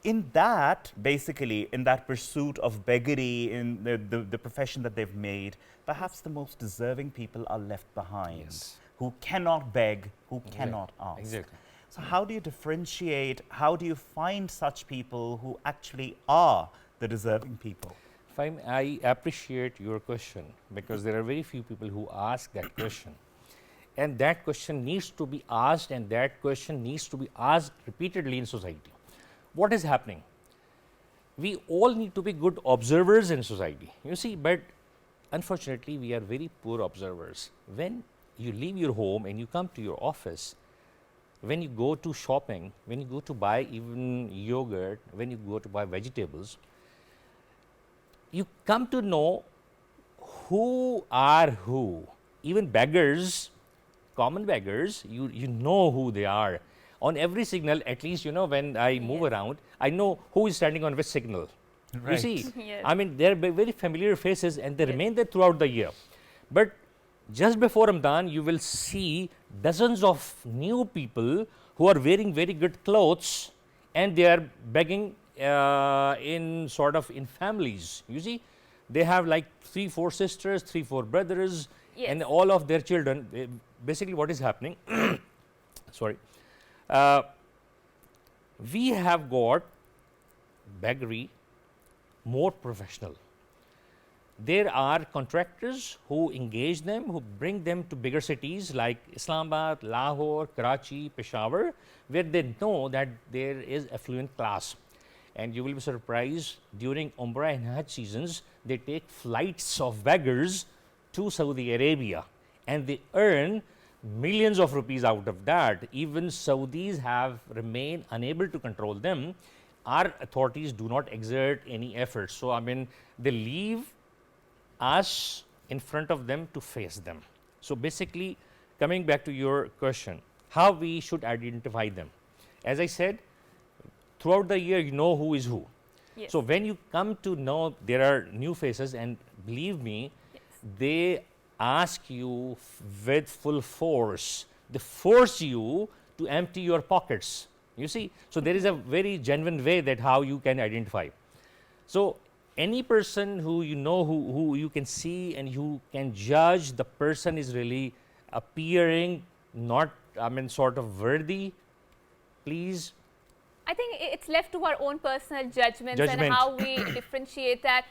in that, basically, in that pursuit of beggary, in the profession that they've made, perhaps the most deserving people are left behind, who cannot beg, who cannot ask. Exactly. So how do you differentiate, how do you find such people who actually are the deserving people? I appreciate your question, because there are very few people who ask that question. And that question needs to be asked, and that question needs to be asked repeatedly in society. What is happening? We all need to be good observers in society, you see, but unfortunately we are very poor observers. When you leave your home and you come to your office, when you go to shopping, when you go to buy even yogurt, when you go to buy vegetables, you come to know who are who. Even beggars, common beggars, you know who they are. On every signal, at least, you know, when I move around, I know who is standing on which signal. Right. You see, Yes. I mean, they are very familiar faces, and they remain there throughout the year. But just before Ramadan, you will see dozens of new people who are wearing very good clothes, and they are begging in sort of in families. You see, they have like 3, 4 sisters, 3, 4 brothers, and all of their children. Basically, what is happening? Sorry. We have got beggary more professional. There are contractors who engage them, who bring them to bigger cities like Islamabad, Lahore, Karachi, Peshawar, where they know that there is affluent class. And you will be surprised, during Umrah and Hajj seasons, they take flights of beggars to Saudi Arabia, and they earn millions of rupees out of that. Even Saudis have remained unable to control them. Our authorities do not exert any effort. So, I mean, they leave us in front of them to face them. So, basically, coming back to your question, how we should identify them. As I said, throughout the year, you know who is who. Yes. So, when you come to know there are new faces, and believe me, they ask you with full force. They force you to empty your pockets. You see, so there is a very genuine way that how you can identify. So any person who you know, who you can see and you can judge the person is really appearing not, I mean, sort of worthy, please. I think it's left to our own personal judgments and how we differentiate that.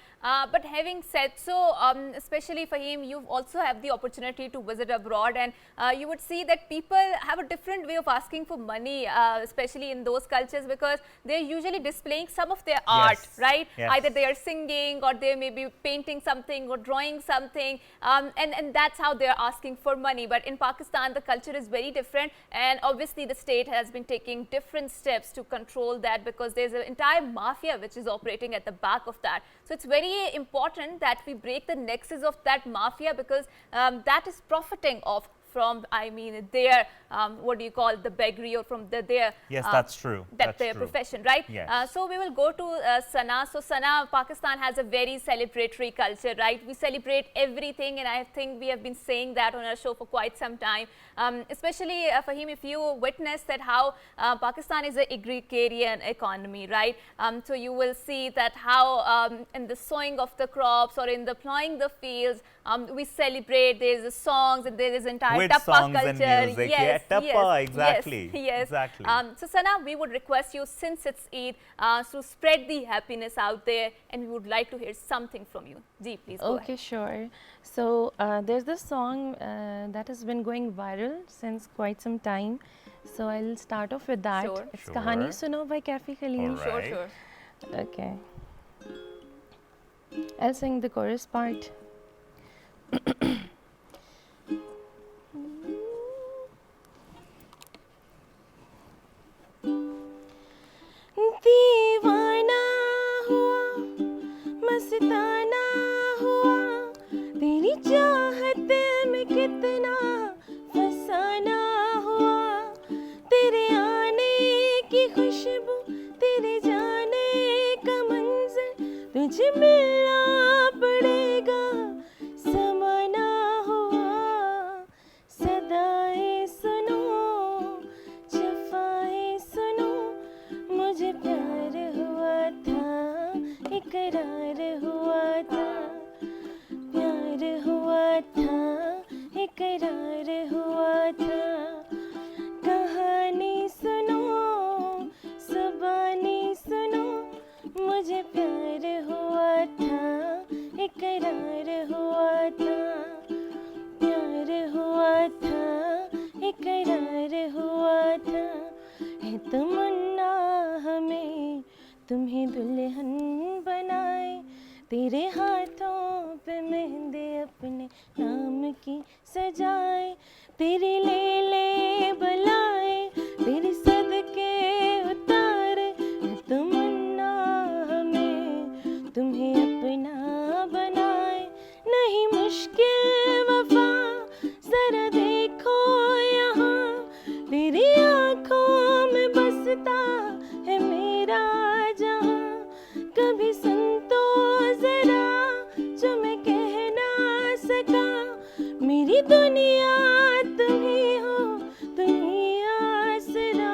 But having said so, especially Fahim, you also have the opportunity to visit abroad, and you would see that people have a different way of asking for money, especially in those cultures, because they're usually displaying some of their art, right? Yes. Either they are singing, or they may be painting something or drawing something, and that's how they're asking for money. But in Pakistan, the culture is very different, and obviously the state has been taking different steps to control that, because there's an entire mafia which is operating at the back of that. So it's very important that we break the nexus of that mafia, because that is profiting off from, I mean, their, what do you call, the beggary, or from their yes, that's true. That's their true. profession, right? Yes. So we will go to Sana. So Sana, Pakistan has a very celebratory culture, right? We celebrate everything, and I think we have been saying that on our show for quite some time. Especially Fahim, if you witness that how Pakistan is an agrarian economy, right? So you will see that how in the sowing of the crops or in the plowing the fields, we celebrate. There's songs and there is entire language, Tappa songs culture. and music. Yes, Yeah, Tappa, yes, exactly. Yes. Exactly. So Sana, we would request you, since it's Eid, to spread the happiness out there, and we would like to hear something from you. Ji, please go Okay, ahead. sure. So there's this song that has been going viral since quite some time. So I'll start off with that. Sure. It's Sure. Kahani Suno by Kafi Khalil. All Sure, right. sure. Okay. I'll sing the chorus part. दीवाना हुआ मस्ताना हुआ तेरी चाहत में कितना फसाना हुआ तेरे आने की खुशबू तेरे जाने का मंजर तुझे मिलना पड़ेगा समाना हुआ सदाएं सुनो जफाएं सुनो मुझे प्यार हुआ था इकरार हुआ था प्यार हुआ था इकरार हुआ था कहानी सुनो जुबानी सुनो मुझे प्यार हुआ था इकरार हुआ था प्यार हुआ था इकरार हुआ था है तमन्ना हमें तुम्हें दुल्हन बनाए तेरे हाथों पे मेहंदी अपने नाम की सजाए तेरी ले बलाए तेरे सदके उतारे है तमन्ना हमें तुम्हें अपना बनाए नहीं मुश्किल वफा जरा देखो यहाँ तेरी आँखों में बसता है मेरा जहाँ कभी सुन तो जरा जो मैं कह ना सका मेरी दुनिया तुम ही हो तुम ही आसरा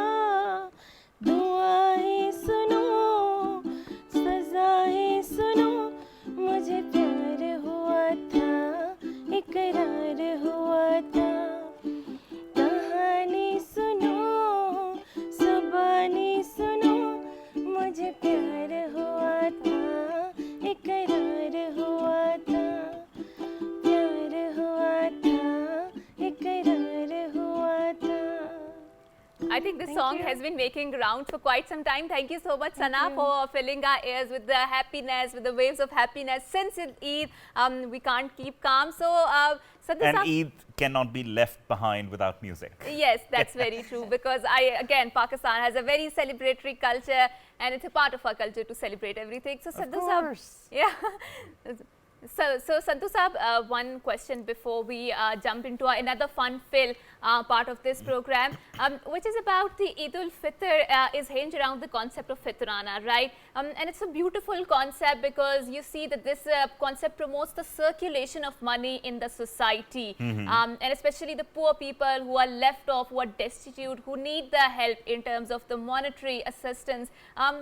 दुआएं सुनो सजाएं सुनो मुझे प्यार हुआ था इकरार हुआ था कहानी सुनो जुबानी सुनो मुझे प्यार हुआ था इकरार हुआ था प्यार हुआ था इकरार हुआ था I think this Thank song you. has been making rounds for quite some time. Thank you so much, Sana, you. for filling our ears with the happiness, with the waves of happiness. Since it's Eid, we can't keep calm. So, Sadhu And Saab- Eid cannot be left behind without music. Yes, that's very true, because Pakistan has a very celebratory culture, and it's a part of our culture to celebrate everything. So, Sadhu Saab, yeah. So Santhu Saab, one question before we jump into another fun-filled part of this program, which is about the Eid ul-Fitr, is hinged around the concept of Fitrana, right? And it's a beautiful concept because you see that this concept promotes the circulation of money in the society, and especially the poor people who are left off, who are destitute, who need the help in terms of the monetary assistance.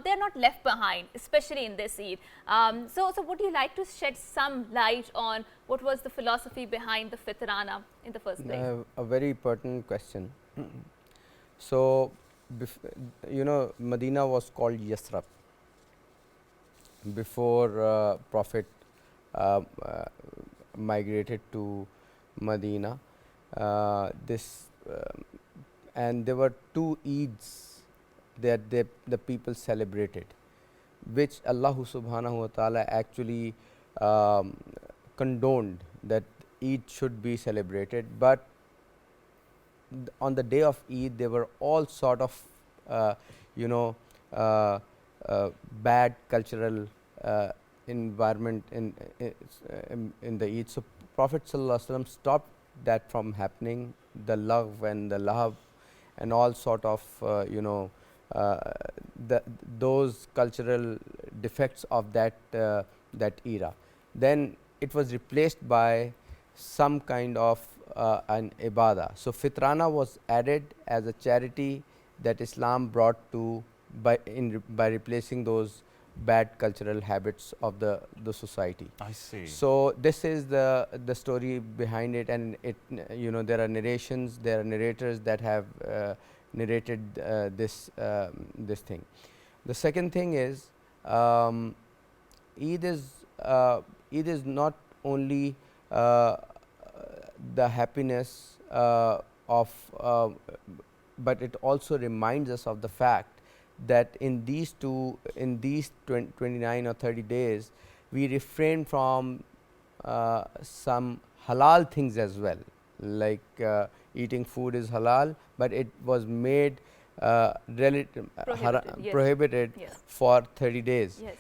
They're not left behind, especially in this Eid. So would you like to shed some light on what was the philosophy behind the Fitrana in the first place? A very pertinent question. So, you know, Medina was called Yasrab before Prophet migrated to Medina. And there were two Eids that the people celebrated, which Allah subhanahu wa ta'ala actually condoned that Eid should be celebrated, but on the day of Eid there were all sort of bad cultural environment in the Eid. So Prophet sallallahu alaihi wasallam stopped that from happening, the love and the lahab and all sort of those cultural defects of that era. Then it was replaced by some kind of an ibadah. So Fitrana was added as a charity that Islam brought to by replacing those bad cultural habits of the society. I see. So this is the story behind it, and it there are narrations, there are narrators that have narrated this thing. The second thing is Eid is not only the happiness of but it also reminds us of the fact that in these 29 or 30 days we refrain from some halal things as well, like eating food is halal, but it was made prohibited Yes. for 30 days. Yes.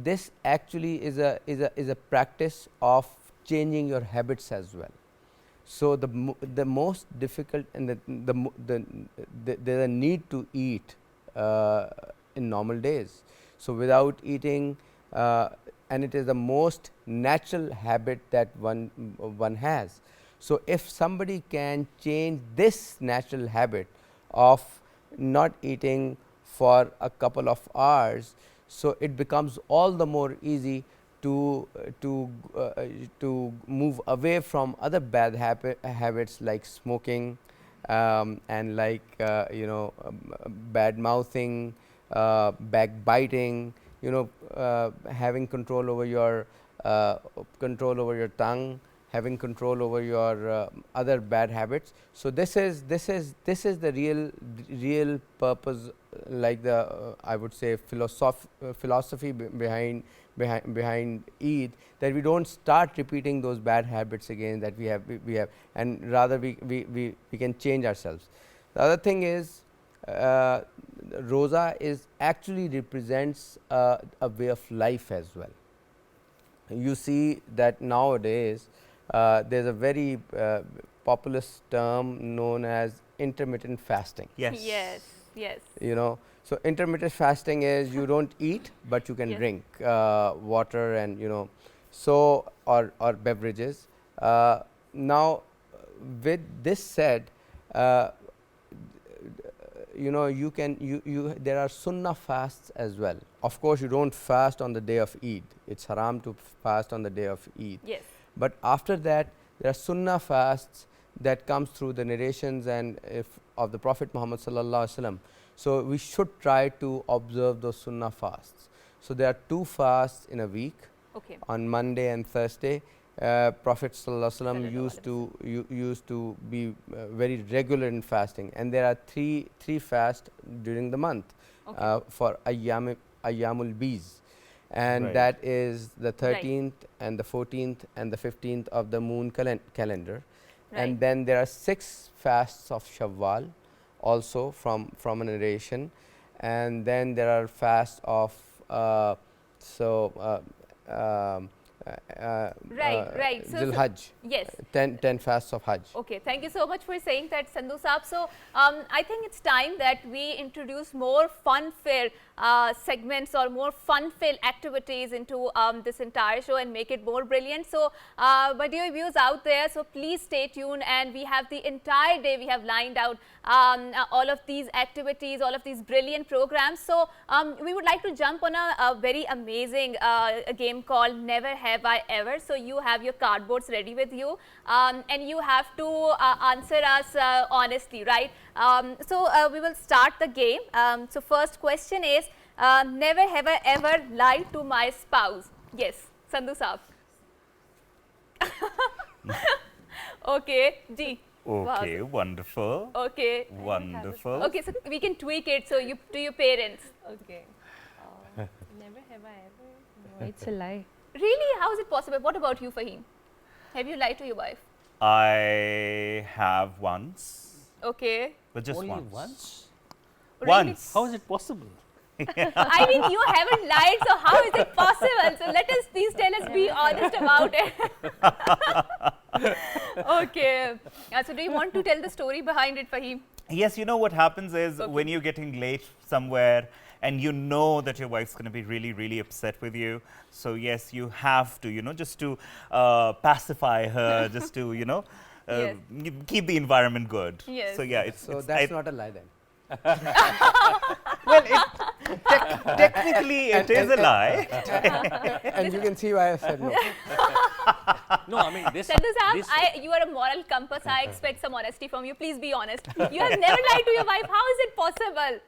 This actually is a practice of changing your habits as well. So the most difficult and the need to eat in normal days. So without eating, and it is the most natural habit that one has. So if somebody can change this natural habit of not eating for a couple of hours, so it becomes all the more easy to move away from other bad habits like smoking and like bad mouthing, backbiting, having control over your tongue, having control over your other bad habits. So this is the real purpose, like the I would say philosophy behind Eid, that we don't start repeating those bad habits again that we have, and rather we can change ourselves. The other thing is Roza is actually represents a way of life as well. You see that nowadays there's a very populous term known as intermittent fasting. Yes. Yes. Yes. So intermittent fasting is you don't eat, but you can Yes. drink water and so or beverages. Now, with this said, you can there are sunnah fasts as well. Of course, you don't fast on the day of Eid. It's haram to fast on the day of Eid. Yes. But after that, there are sunnah fasts that comes through the narrations and of the Prophet Muhammad sallallahu alaihi wasallam. So we should try to observe those sunnah fasts. So there are 2 fasts in a week. Okay. On Monday and Thursday. Prophet sallallahu alaihi wasallam used to be very regular in fasting, and there are three fasts during the month for ayyamul bees, and Right. that is the 13th and the 14th and the 15th of the moon calendar. Right. And then there are 6 fasts of Shawwal also from a narration, and then there are fasts of Right. So, Dhul Hajj. yes. 10 fasts of Hajj. Okay, thank you so much for saying that, Sandhu Saab. So, I think it's time that we introduce more fun-filled segments or more fun-filled activities into this entire show and make it more brilliant. So, my dear viewers out there, so please stay tuned, and we have the entire day we have lined out all of these activities, all of these brilliant programs. So, we would like to jump on a very amazing game called Never Have I Ever. So, you have your cardboards ready with you, and you have to answer us honestly, right? So, we will start the game. So, first question is, never have I ever lied to my spouse. Yes, Sandhu Saab. Okay, G. Okay, Wow. wonderful. Okay. Wonderful. Okay, so we can tweak it so you to your parents. Okay. Never have I ever. No, it's a lie. Really? How is it possible? What about you, Fahim? Have you lied to your wife? I have once, Okay. but just Only once. once? Really? Once. How is it possible? I mean, you haven't lied, so how is it possible? So let us, please tell us, be honest about it. Okay. So do you want to tell the story behind it, Fahim? Yes, you know what happens is Okay. when you're getting late somewhere and you know that your wife's going to be really, really upset with you. So yes, you have to, just to pacify her, just to, Yes. keep the environment good. Yes. So yeah, So that's not a lie then. well, Technically, it is a lie. And you can see why I said no. No, I mean this. Sadhu Saab, this you are a moral compass. I expect some honesty from you. Please be honest. You have never lied to your wife. How is it possible?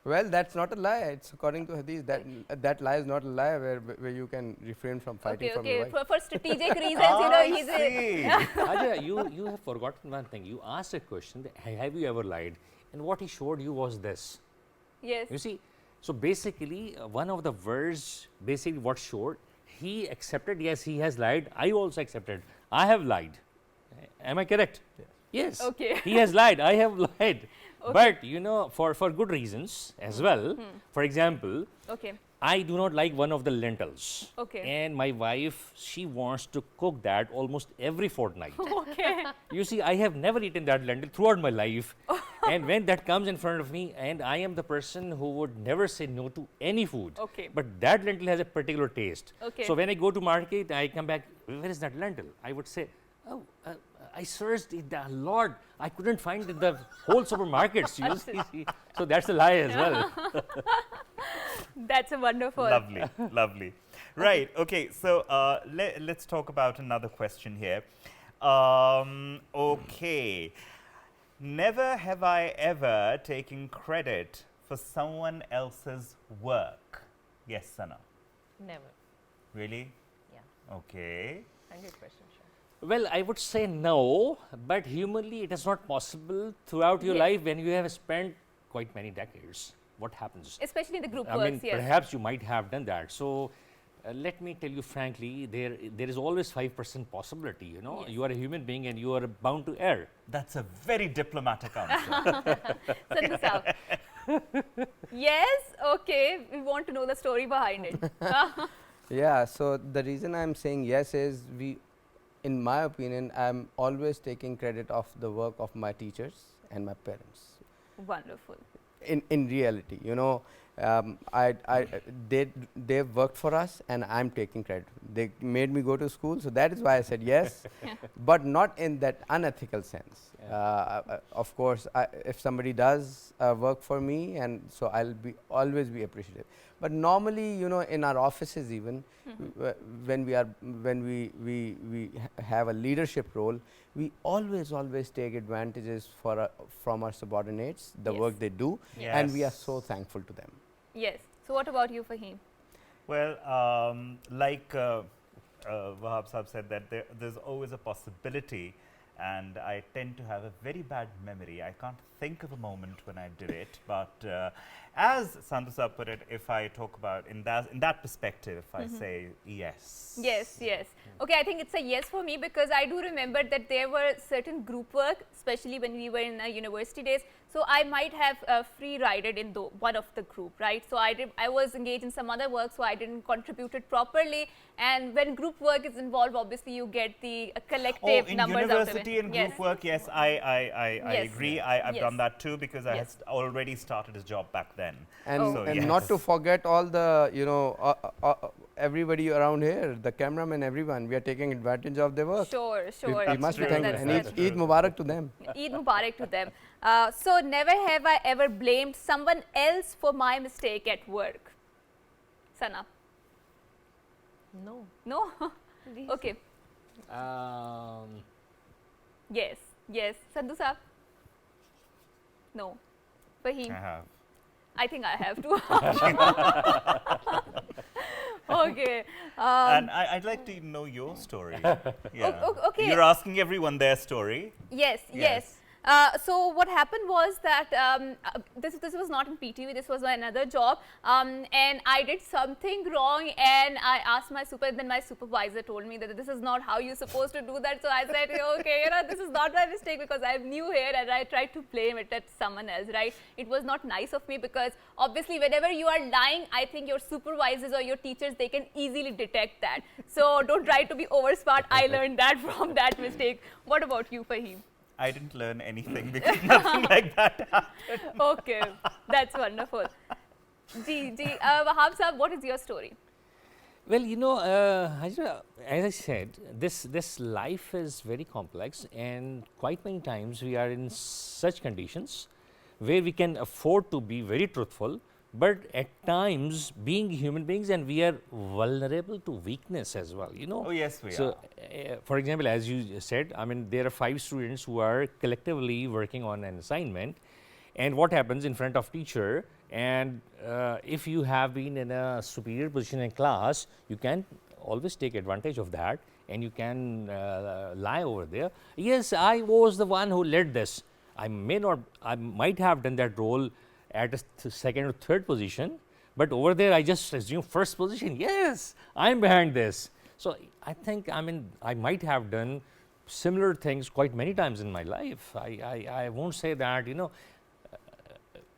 Well, that's not a lie. It's according to Hadith that lie is not a lie where you can refrain from fighting Okay, from your okay. wife. For strategic reasons, you know, he's a, See. Ajay, you have forgotten one thing. You asked a question, that, have you ever lied? And what he showed you was this. yes. You see, so basically, one of the words, basically what showed, he accepted, yes, he has lied. I also accepted, I have lied. Am I correct? Yes. Okay. He has lied, I have lied. Okay. But, you know, for good reasons as well. For example, Okay. I do not like one of the lentils. Okay. And my wife, she wants to cook that almost every fortnight. Okay. You see, I have never eaten that lentil throughout my life. And when that comes in front of me, and I am the person who would never say no to any food. Okay. But that lentil has a particular taste. Okay. So when I go to market, I come back, where is that lentil? I would say, oh, I searched it a lot. I couldn't find it in the whole supermarkets. You see. So that's a lie as well. That's a wonderful. Lovely, lovely. Right, okay, so let's talk about another question here. Okay. Never have I ever taken credit for someone else's work. Yes, Sana. Never. Really? Yeah. Okay. 100% sure. Well, I would say no, but humanly it is not possible throughout your Yes. life when you have spent quite many decades. What happens? Especially in the group I works, mean, yes. perhaps you might have done that. So, let me tell you frankly, there is always 5% possibility. You know, Yes. you are a human being and you are bound to err. That's a very diplomatic answer. Send this out. Yes, okay. We want to know the story behind it. Yeah, so the reason I'm saying yes is in my opinion, I'm always taking credit of the work of my teachers and my parents. Wonderful. In reality, you know, they've worked for us and I'm taking credit. They made me go to school, so that is why I said yes, but not in that unethical sense. Of course, if somebody does work for me, and so I'll always be appreciative. But normally, you know, in our offices even, when we have a leadership role, we always take advantages from our subordinates, the Yes. work they do, Yes. and we are so thankful to them. Yes. So what about you, Fahim? Well, like Wahab Saab said, that there's always a possibility, and I tend to have a very bad memory. I can't think of a moment when I did it, but as Sandhu Saab put it, if I talk about in that perspective, if I say yes. Yes, yes. Okay, I think it's a yes for me because I do remember that there were certain group work, especially when we were in university days. So I might have free rided in one of the group, right? So I was engaged in some other work, so I didn't contribute it properly. And when group work is involved, obviously you get the collective in numbers out of it. university and Yes. group work, yes, I Yes. agree. I've Yes. done that too because I had Yes. already started a job back then. And, Oh. So, and not to yes. forget all the, you know, everybody around here, the cameraman, everyone, we are taking advantage of their work. Sure, We- sure. we must be true. thankful. That's And That's Eid true. Mubarak to them. Eid Mubarak to them. So never have I ever blamed someone else for my mistake at work. Sana? No. No? Please. Okay. Yes. Yes. Sandhu Saab? No. Fahim? I have. I think I have to. Okay. And I'd like to know your story. Yeah. okay. You're asking everyone their story. Yes, yes. So what happened was that this was not in PTV, this was another job, and I did something wrong, and I asked my then my supervisor told me that this is not how you're supposed to do that. So I said, okay, this is not my mistake because I'm new here, and I tried to blame it at someone else, right? It was not nice of me because obviously whenever you are lying, I think your supervisors or your teachers, they can easily detect that. So don't try to be over smart. I learned that from that mistake. What about you, Fahim? I didn't learn anything because nothing like that happened. Okay, that's wonderful. Wahab Saab, what is your story? Well, Hajra, as I said, this life is very complex, and quite many times we are in such conditions where we can afford to be very truthful, but at times being human beings and we are vulnerable to weakness as well, you know. Oh, yes, we So, are. for example, as you said, I mean, there are 5 students who are collectively working on an assignment, and what happens in front of teacher, and if you have been in a superior position in class, you can always take advantage of that, and you can lie over there. Yes, I was the one who led this. I might have done that role at a second or third position, but over there I just assume first position. Yes, I'm behind this. So I think, I mean, I might have done similar things quite many times in my life. I won't say that, you know,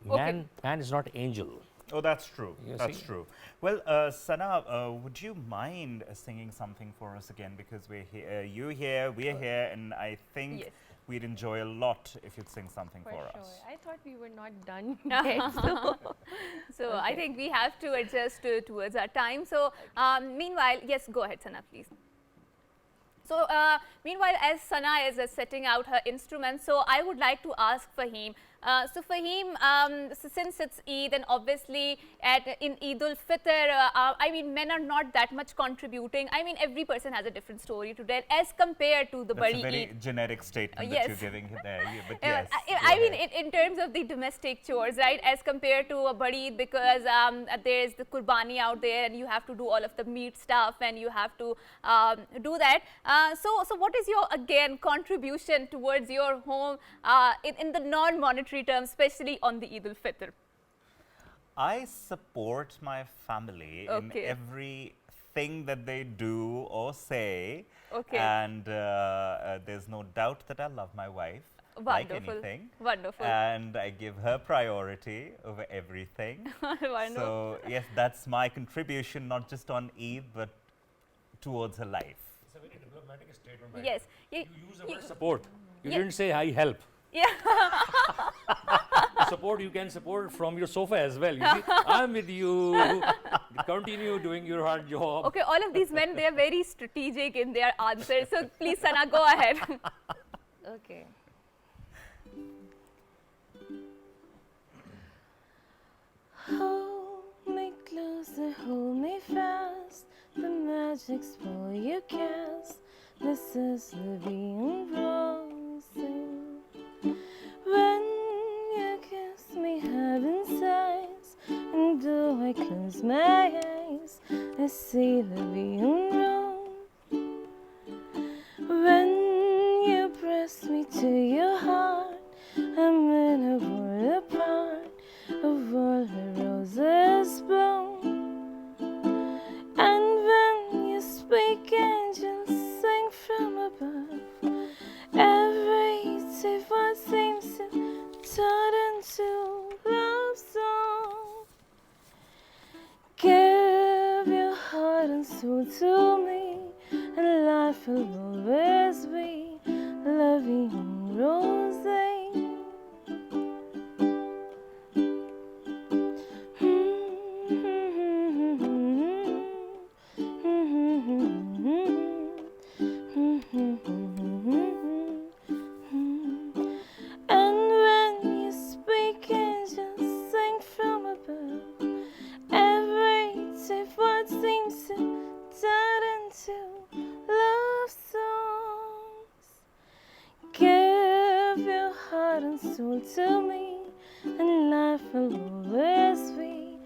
man is not angel. Oh, that's true. You That's see? true. Well, Sana, would you mind singing something for us again? Because we're here, you're here, we're here, and I think Yes. we'd enjoy a lot if you'd sing something for sure. us. I thought we were not done yet. So I think we have to adjust towards our time. So meanwhile, yes, go ahead, Sana, please. So meanwhile, as Sana is setting out her instruments, so I would like to ask Fahim. So Fahim, so since it's Eid, and obviously in Eid ul-Fitr, I mean, men are not that much contributing. I mean, every person has a different story to tell as compared to the That's a Badi very Eid. generic statement Yes. that you're giving there. But yes, I go mean, ahead. in terms of the domestic chores, right, as compared to a Badi Eid, because there's the Qurbani out there and you have to do all of the meat stuff and you have to do that. So what is your, again, contribution towards your home in the non-monetary terms, especially on the Eid ul-Fitr? I support my family in Okay. everything that they do or say. Okay. And there's no doubt that I love my wife. Like Wonderful. anything. Wonderful. And I give her priority over everything. Wonderful. So, yes, that's my contribution, not just on Eid, but towards her life. It's a very diplomatic statement. Yes. You use the word support. You Yeah. didn't say I help. Yeah. Support, you can support from your sofa as well. You see, I'm with you. Continue doing your hard job. Okay, all of these men, they are very strategic in their answers. So please, Sana, go ahead. Okay. Hold me close and hold me fast. The magic spell you cast. This is living rosing. When you kiss me, heaven's eyes, and though I close my eyes, I see living rose. When you press me to your heart, I'm in a world apart, a world where roses bloom. And when you speak, angels sing from above. Every safe word seems to turn into love song. Give your heart and soul to me, and life will always be loving and rosy. And when you speak, angels sing from above. Every safe word seems to turn into love songs. Give your heart and soul to me, and life will always be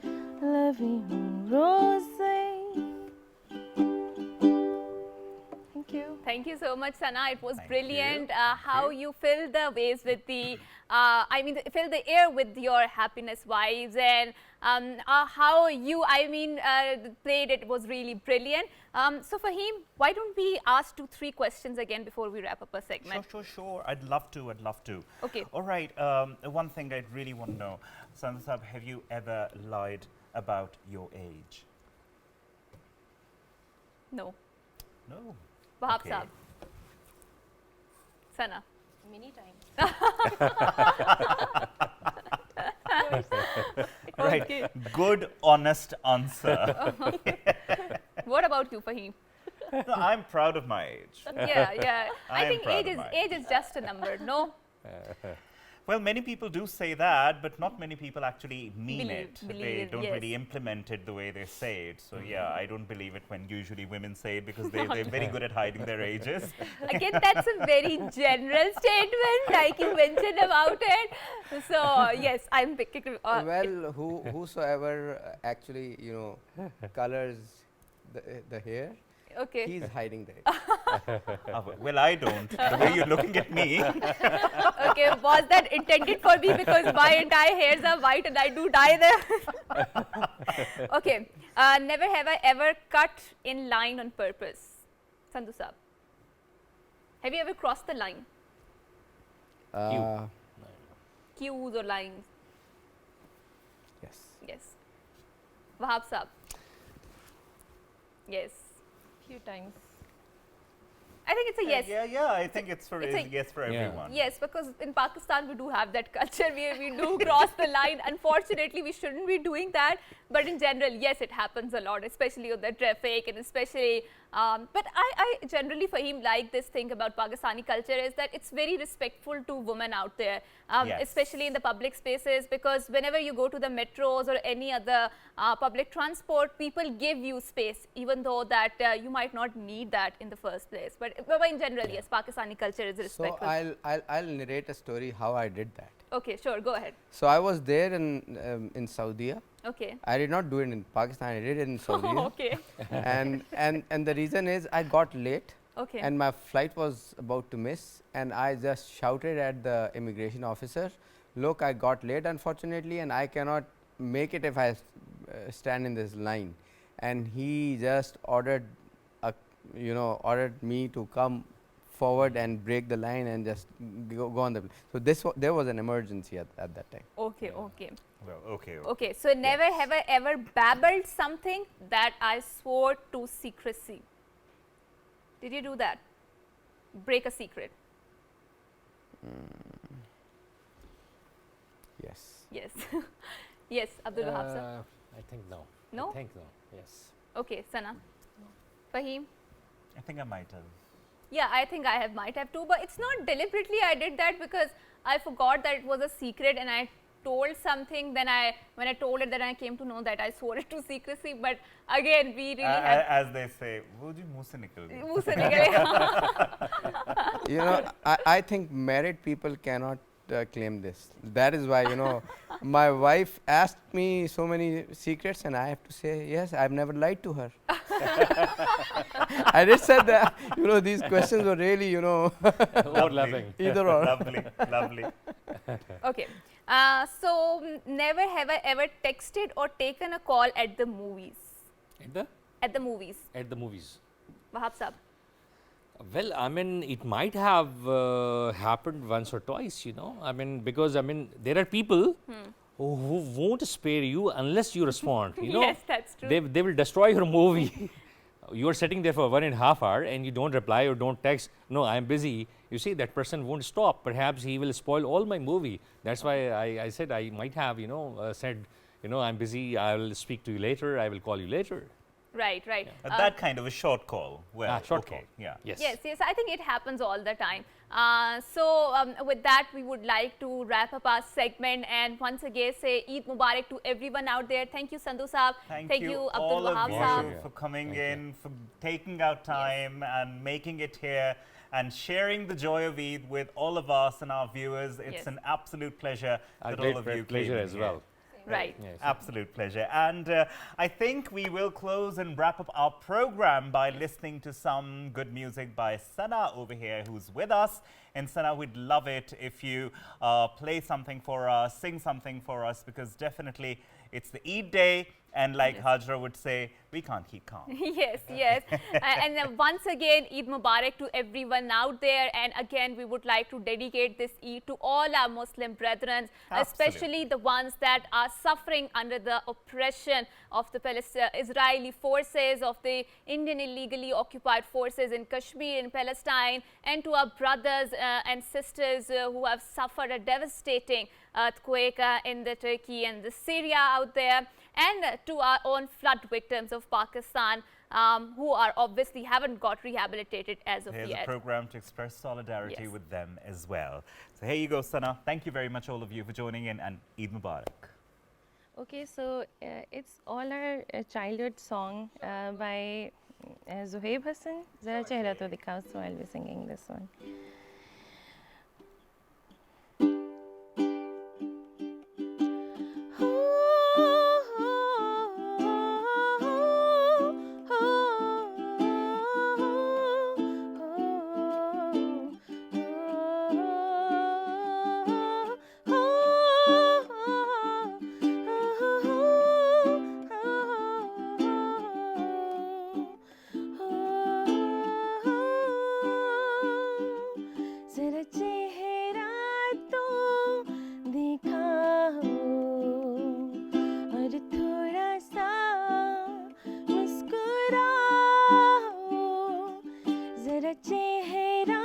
loving and rosy. Thank you. Thank you so much, Sana. It was Thank brilliant you. how you filled the waves with the, filled the air with your happiness vibes, and how you, played it was really brilliant. So Fahim, why don't we ask 2-3 questions again before we wrap up our segment? Sure. I'd love to. Okay. All right. One thing I'd really want to know, Sana Sahab, have you ever lied about your age? No. No. Wahab Okay. Saab. Sana. Many times. Right. Okay. Good, honest answer. What about you, Fahim? No, I'm proud of my age. Yeah. I I am think proud age of mine. is just a number. No. Well, many people do say that, but not many people actually mean it. Believe They it, don't yes. really implement it the way they say it. So yeah, I don't believe it when usually women say it because they're very good at hiding their ages. Again, that's a very general statement, like you mentioned about it. So yes, I'm picking. Well, whosoever actually, you know, colors the hair, Okay. he's hiding the Ah, well, I don't. The way you're looking at me. Okay, was that intended for me because my entire hairs are white and I do dye them? Okay, never have I ever cut in line on purpose. Sandhu Saab, have you ever crossed the line? Cues or lines? Yes. Yes. Wahab Saab? Yes. Few times. I think it's a yes. Yeah, I think it's for it's a- yes for Yeah. everyone. Yes, because in Pakistan we do have that culture where we do cross the line. Unfortunately, we shouldn't be doing that. But in general, yes, it happens a lot, especially on the traffic and especially. But I generally, Fahim, like this thing about Pakistani culture is that it's very respectful to women out there, Yes. especially in the public spaces. Because whenever you go to the metros or any other public transport, people give you space, even though that you might not need that in the first place. But in general, yes, Pakistani culture is So respectful. I'll narrate a story how I did that. Okay, sure, go ahead. So I was there in Saudi. Okay. I did not do it in Pakistan. I did it in Saudi. Okay. and the reason is I got late. Okay. And my flight was about to miss, and I just shouted at the immigration officer, "Look, I got late, unfortunately, and I cannot make it if I stand in this line." And he just ordered me to come forward and break the line and just go on the. So there was an emergency at that time. Okay, okay. Well, okay. Okay, so never have I ever babbled something that I swore to secrecy. Did you do that? Break a secret? Yes. Yes. Yes, Abdul Wahab sir. I think no. No? I think no. Yes. Okay, Sana. Fahim? I think I might have. Yeah, I think I might have too, but it's not deliberately I did that because I forgot that it was a secret and I told something. Then when I told it, then I came to know that I swore it to secrecy. But again, we really have. As they say, "वो जी मुँह से निकल गई." मुंह से निकले. You know, I think married people cannot claim this. That is why, you know, my wife asked me so many secrets and I have to say, yes, I've never lied to her. I just said that, you know, these questions were really, you know, Overlapping. either or. Lovely, lovely. Okay. So never have I ever texted or taken a call at the movies. At the movies. Wahab Saab. Well, I mean, it might have happened once or twice, you know. I mean, because there are people who won't spare you unless you respond. You know, Yes, that's true. They will destroy your movie. You are sitting there for 1.5 hours and you don't reply or don't text. No, I am busy. You see, that person won't stop. Perhaps he will spoil all my movie. That's why I said I might have, you know, said, you know, I'm busy. I will speak to you later. I will call you later. Right, right. That kind of a short call. Well, short okay, call. yeah. Yes. Yes, I think it happens all the time. So with that, we would like to wrap up our segment and once again say Eid Mubarak to everyone out there. Thank you, Sandhu Saab. Thank you Abdul all Wahab of Saab. you for coming in, for taking out time and making it here and sharing the joy of Eid with all of us and our viewers. It's Yes. an absolute pleasure A that great all of you pleasure came in as here. well. Right. Yes. Absolute pleasure. And I think we will close and wrap up our program by listening to some good music by Sana over here, who's with us. And Sana, we'd love it if you play something for us, sing something for us, because definitely it's the Eid day. And like Hajra would say, we can't keep calm. Yes, yes. And once again, Eid Mubarak to everyone out there. And again, we would like to dedicate this Eid to all our Muslim brethren, especially the ones that are suffering under the oppression of the Israeli forces, of the Indian illegally occupied forces in Kashmir, in Palestine, and to our brothers and sisters who have suffered a devastating earthquake in the Turkey and the Syria out there, and to our own flood victims of Pakistan. who are obviously haven't got rehabilitated as of There's yet. a program to express solidarity Yes. with them as well. So here you go, Sana. Thank you very much, all of you, for joining in, and Eid Mubarak. Okay, so it's all our childhood song by Zuhaib Hassan. Zara Chehra to Dikhao, so I'll be singing this one. जरा चेहरा तो दिखाओ और थोड़ा सा मुस्कुराओ जरा चेहरा